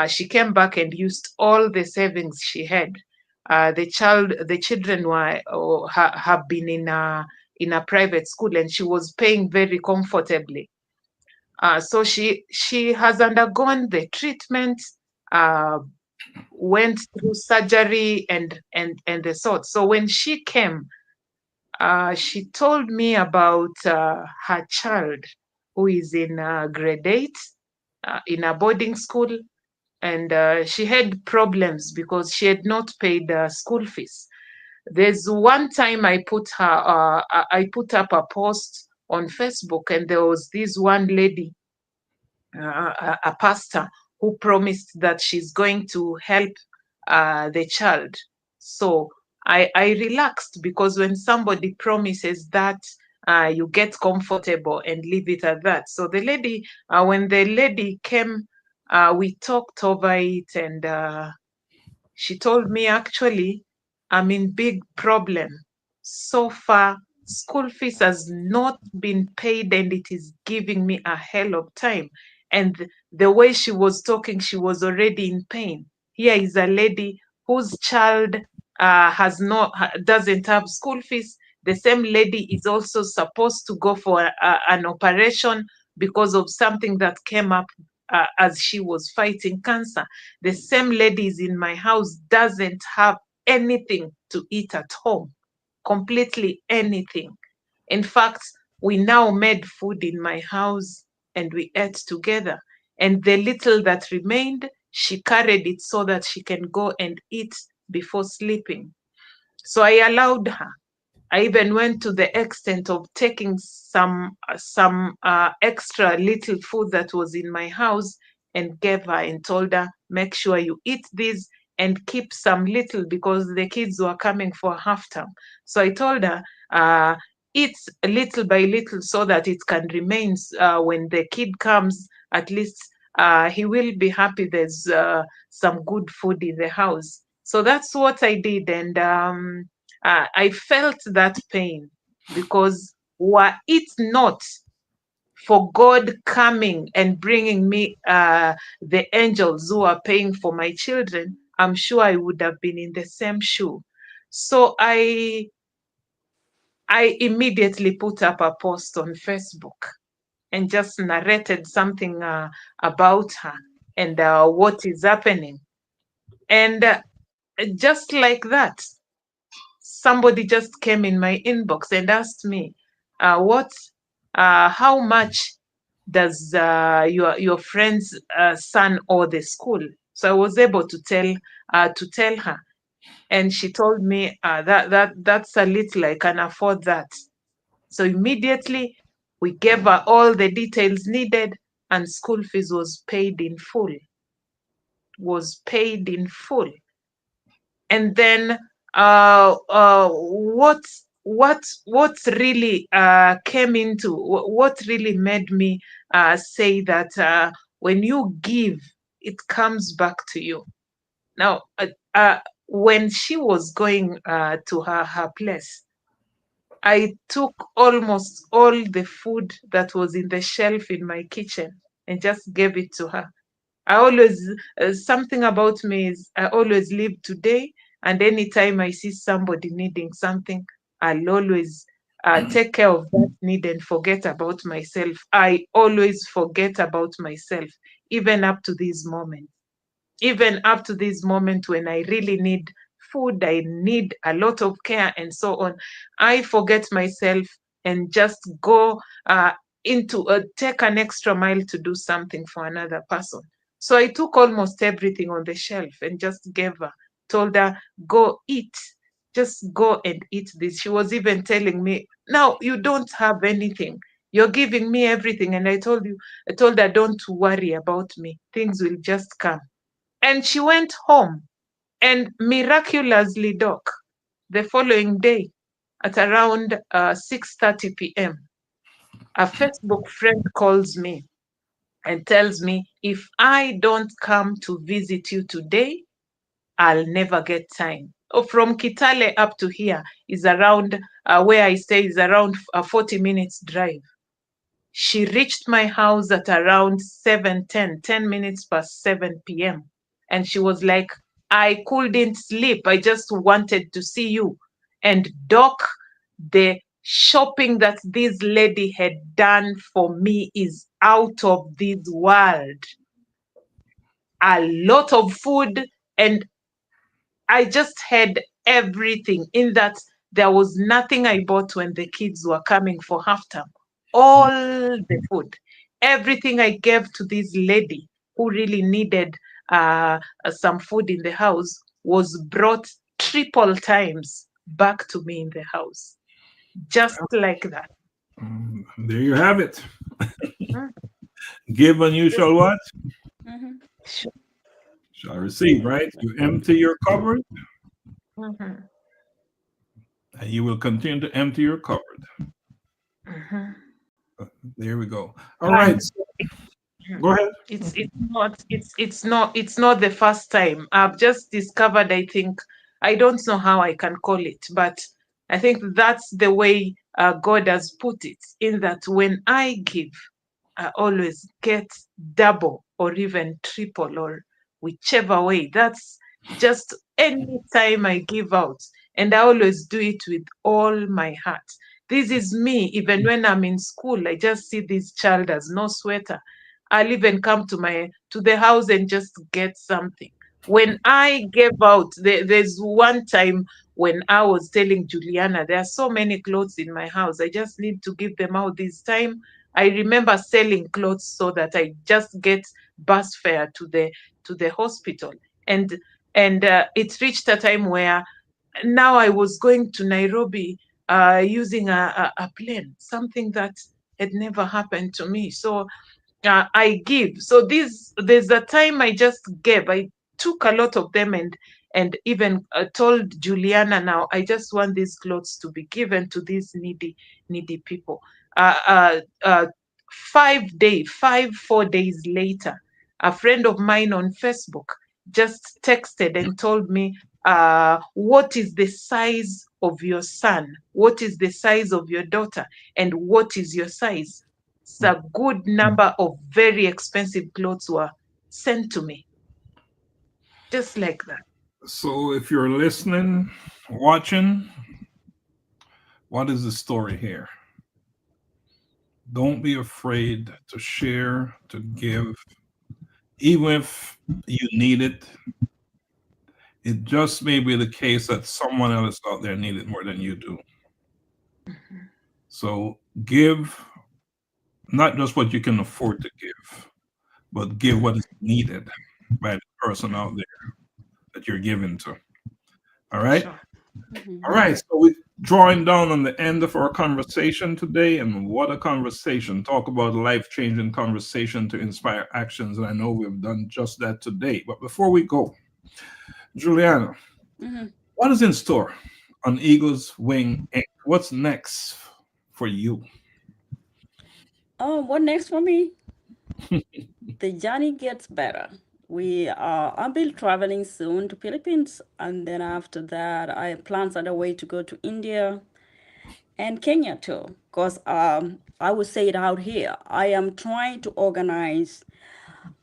she came back and used all the savings she had. The children have been in a private school, and she was paying very comfortably. So she has undergone the treatment, went through surgery and the sort. So when she came, she told me about her child who is in grade 8 in a boarding school, and she had problems because she had not paid school fees. There's one time I put up a post on Facebook, and there was this one lady, a pastor, who promised that she's going to help the child. So I relaxed, because when somebody promises that, you get comfortable and leave it at that. So the lady, when the lady came, we talked over it, and she told me, actually, I'm in big problem. So far, school fees has not been paid, and it is giving me a hell of time. And the way she was talking, she was already in pain. Here is a lady whose child doesn't have school fees. The same lady is also supposed to go for an operation because of something that came up as she was fighting cancer. The same lady is in my house, doesn't have anything to eat at home, completely anything. In fact, we now made food in my house and we ate together. And the little that remained, she carried it so that she can go and eat before sleeping. So I allowed her. I even went to the extent of taking some extra little food that was in my house and gave her and told her, make sure you eat this and keep some little, because the kids were coming for half term. So I told her, eat little by little so that it can remain when the kid comes, at least he will be happy there's some good food in the house. So that's what I did. And I felt that pain, because were it not for God coming and bringing me the angels who are paying for my children, I'm sure I would have been in the same shoe. So I immediately put up a post on Facebook and just narrated something about her and what is happening. And just like that, somebody just came in my inbox and asked me, how much does your friend's son owe the school? So I was able to tell her, and she told me that's a little, I can afford that. So immediately we gave her all the details needed, and school fees was paid in full. And then what really came into what really made me say that when you give, it comes back to you. Now, when she was going to her place, I took almost all the food that was in the shelf in my kitchen and just gave it to her. I always, something about me is I always live today, and anytime I see somebody needing something, I'll always take care of that need and forget about myself. I always forget about myself, even up to this moment. Even up to this moment when I really need food, I need a lot of care and so on, I forget myself and just go take an extra mile to do something for another person. So I took almost everything on the shelf and just gave her, told her, go eat. Just go and eat this. She was even telling me, now you don't have anything. You're giving me everything. And I told her, don't worry about me. Things will just come. And she went home. And miraculously, Doc, the following day at around 6:30 p.m., a Facebook friend calls me and tells me, if I don't come to visit you today, I'll never get time. From Kitale up to here is around, where I stay is around a 40 minutes drive. She reached my house at around 7:10, 10 minutes past 7 p.m. And she was like, I couldn't sleep. I just wanted to see you. And Doc, the shopping that this lady had done for me is out of this world. A lot of food, and I just had everything in that. There was nothing I bought when the kids were coming for half term. All the food, everything I gave to this lady who really needed some food in the house was brought triple times back to me in the house. Just like that. There you have it. Give and you shall what? Sure. Shall receive, right? You empty your cupboard, and you will continue to empty your cupboard. There we go. All right. Go ahead. It's not the first time. I've just discovered, I think, I don't know how I can call it, but I think that's the way God has put it, in that when I give, I always get double or even triple or whichever way. That's just any time I give out. And I always do it with all my heart. This is me, even when I'm in school, I just see this child has no sweater. I'll even come to the house and just get something. When I gave out, there's one time when I was telling Juliana, there are so many clothes in my house. I just need to give them out this time. I remember selling clothes so that I just get bus fare to the hospital. And it reached a time where now I was going to Nairobi using a plane, something that had never happened to me. So I give. So there's a time I just gave. I took a lot of them and even told Juliana, now I just want these clothes to be given to these needy people. Uh, uh, uh, 4 days later, a friend of mine on Facebook just texted and told me, what is the size of your son? What is the size of your daughter? And what is your size? It's a good number of very expensive clothes were sent to me, just like that. So if you're listening, watching, what is the story here? Don't be afraid to share, to give, even if you need it. It just may be the case that someone else out there need it more than you do. So give not just what you can afford to give, but give what is needed by the person out there that you're giving to. All right? Sure. All right. So we're drawing down on the end of our conversation today. And what a conversation. Talk about life-changing conversation to inspire actions. And I know we've done just that today. But before we go, Juliana, what is in store on Eagle's Wing Inc.? What's next for you? Oh, what next for me? The journey gets better. I'll be traveling soon to Philippines, and then after that, I have plans underway to go to India and Kenya too. Because I would say it out here. I am trying to organize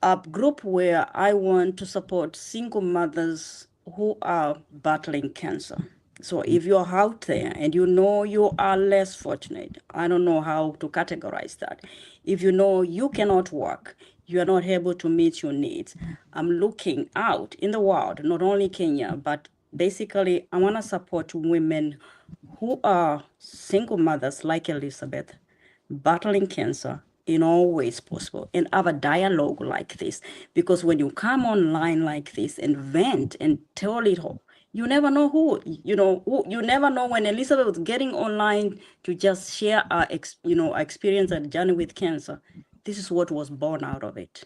a group where I want to support single mothers who are battling cancer. So if you're out there and you know you are less fortunate, I don't know how to categorize that. If you know you cannot work, you are not able to meet your needs, I'm looking out in the world, not only Kenya, but basically I want to support women who are single mothers like Elizabeth, battling cancer in all ways possible, and have a dialogue like this. Because when you come online like this and vent and tell it all, you never know you never know when Elizabeth was getting online to just share our experience and journey with cancer. This is what was born out of it.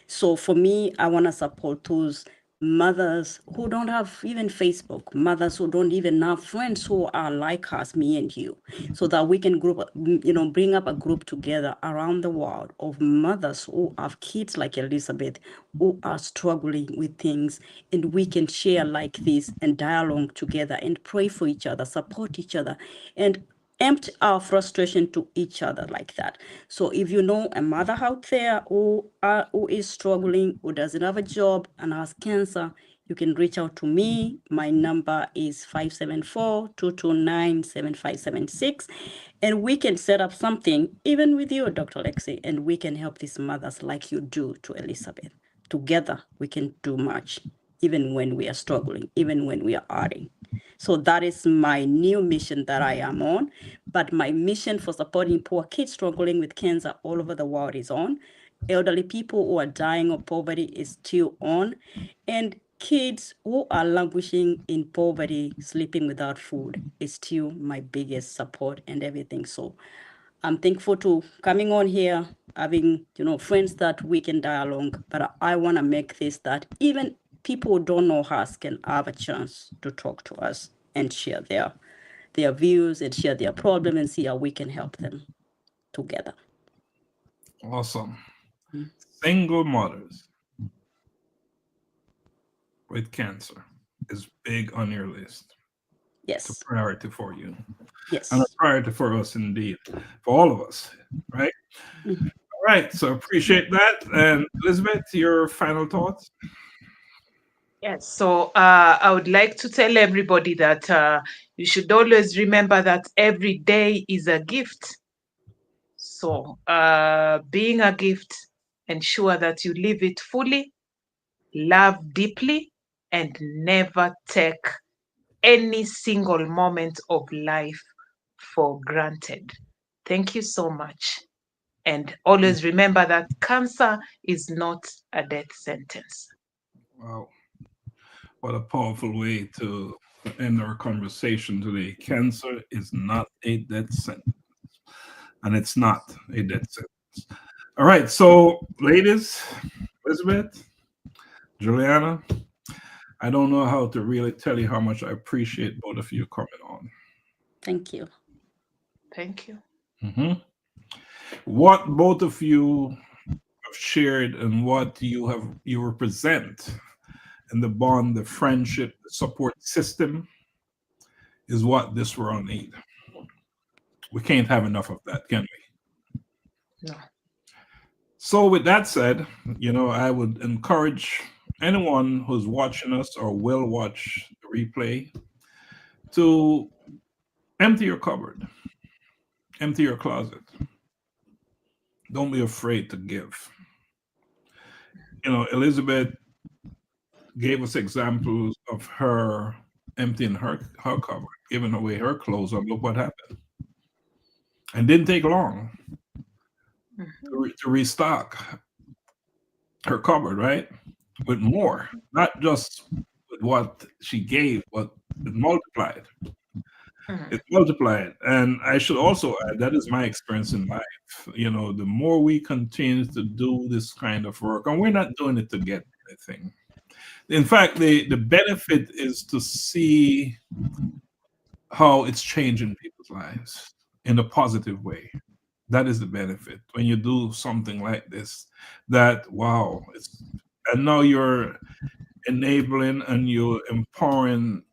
So for me, I want to support those mothers who don't have even Facebook, mothers who don't even have friends who are like us, me and you, so that we can bring up a group together around the world of mothers who have kids like Elizabeth, who are struggling with things, and we can share like this and dialogue together and pray for each other, support each other, and empty our frustration to each other like that. So if you know a mother out there who is struggling, who doesn't have a job and has cancer, you can reach out to me. My number is 574-229-7576. And we can set up something, even with you, Dr. Lexi, and we can help these mothers like you do to Elizabeth. Together, we can do much, even when we are struggling, even when we are hurting. So that is my new mission that I am on. But my mission for supporting poor kids struggling with cancer all over the world is on. Elderly people who are dying of poverty is still on. And kids who are languishing in poverty, sleeping without food is still my biggest support and everything. So I'm thankful to coming on here, having friends that we can dialogue. But I want to make this that even people who don't know us can have a chance to talk to us and share their views and share their problem and see how we can help them together. Awesome. Single mothers with cancer is big on your list. Yes. It's a priority for you. Yes. And a priority for us indeed, for all of us, right? All right, so appreciate that. And Elizabeth, your final thoughts? Yes, so I would like to tell everybody that you should always remember that every day is a gift. So being a gift, ensure that you live it fully, love deeply, and never take any single moment of life for granted. Thank you so much. And always remember that cancer is not a death sentence. Wow. What a powerful way to end our conversation today. Cancer is not a death sentence. And it's not a death sentence. All right. So, ladies, Elizabeth, Juliana, I don't know how to really tell you how much I appreciate both of you coming on. Thank you. Thank you. Mhm. What both of you have shared and what you represent in the bond, the friendship, the support system is what this world needs. We can't have enough of that, can we? No. So with that said, I would encourage anyone who's watching us or will watch the replay to empty your cupboard, empty your closet. Don't be afraid to give. Elizabeth gave us examples of her emptying her cupboard, giving away her clothes, and look what happened. And didn't take long to restock her cupboard, right? With more, not just with what she gave, but it multiplied. It multiplied. And I should also add, that is my experience in life. The more we continue to do this kind of work, and we're not doing it to get anything. In fact, the benefit is to see how it's changing people's lives in a positive way. That is the benefit when you do something like this. That wow, and now you're enabling and you're empowering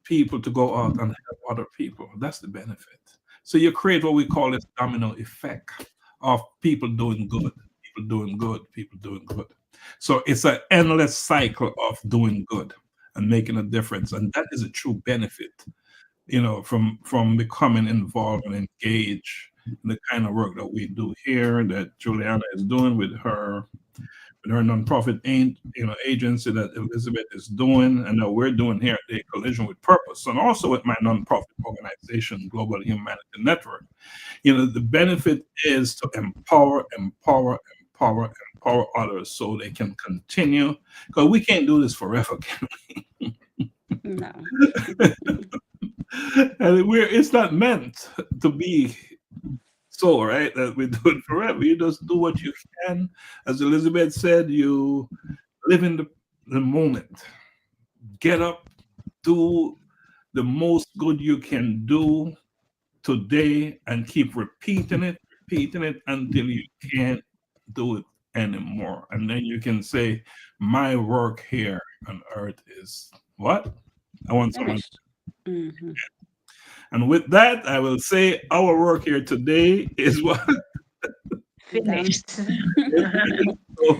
people to go out and help other people. That's the benefit. So you create what we call this domino effect of people doing good, people doing good, people doing good. So it's an endless cycle of doing good and making a difference, and that is a true benefit, from becoming involved and engaged in the kind of work that we do here, that Juliana is doing with her nonprofit agency that Elizabeth is doing, and that we're doing here at the Collision with Purpose, and also with my nonprofit organization, Global Humanity Network. The benefit is to empower others so they can continue, because we can't do this forever, can we? No. And it's not meant to be so, right, that we do it forever. You just do what you can. As Elizabeth said, you live in the moment. Get up, do the most good you can do today, and keep repeating it until you can't do it anymore. And then you can say, my work here on earth is what? I want someone. Mm-hmm. And with that, I will say our work here today is what? Finished. So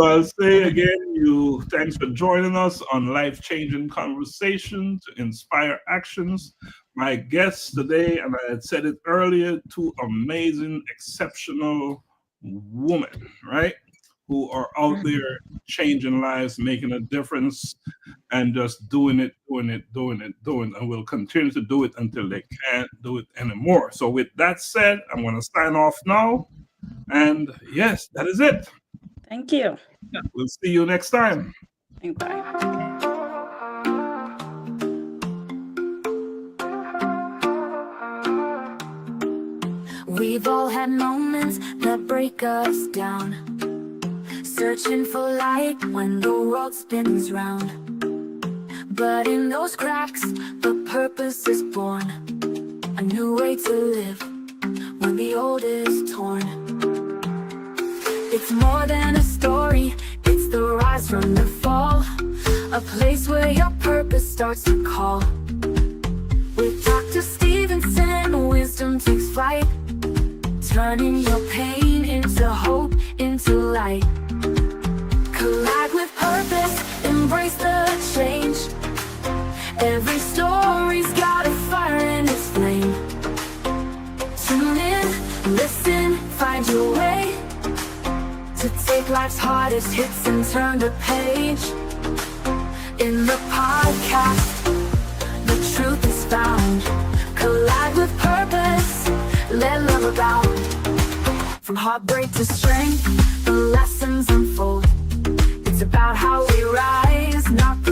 I'll say again, thanks for joining us on Life-Changing Conversations to Inspire Actions. My guests today, and I had said it earlier, two amazing, exceptional women, right? Who are out there changing lives, making a difference, and just doing it, and will continue to do it until they can't do it anymore. So with that said, I'm going to sign off now. And yes, that is it. Thank you. We'll see you next time. Bye. We've all had moments that break us down, searching for light when the world spins round. But in those cracks, the purpose is born, a new way to live when the old is torn. It's more than a story, it's the rise from the fall, a place where your purpose starts to call. With Dr. Stephenson, wisdom takes flight, turn turning your pain into hope, into light. Collide with purpose, embrace the change. Every story's got a fire in its flame. Tune in, listen, find your way to take life's hardest hits and turn the page. In the podcast, the truth is found. Collide with purpose, let love abound. From heartbreak to strength, the lessons unfold. It's about how we rise, not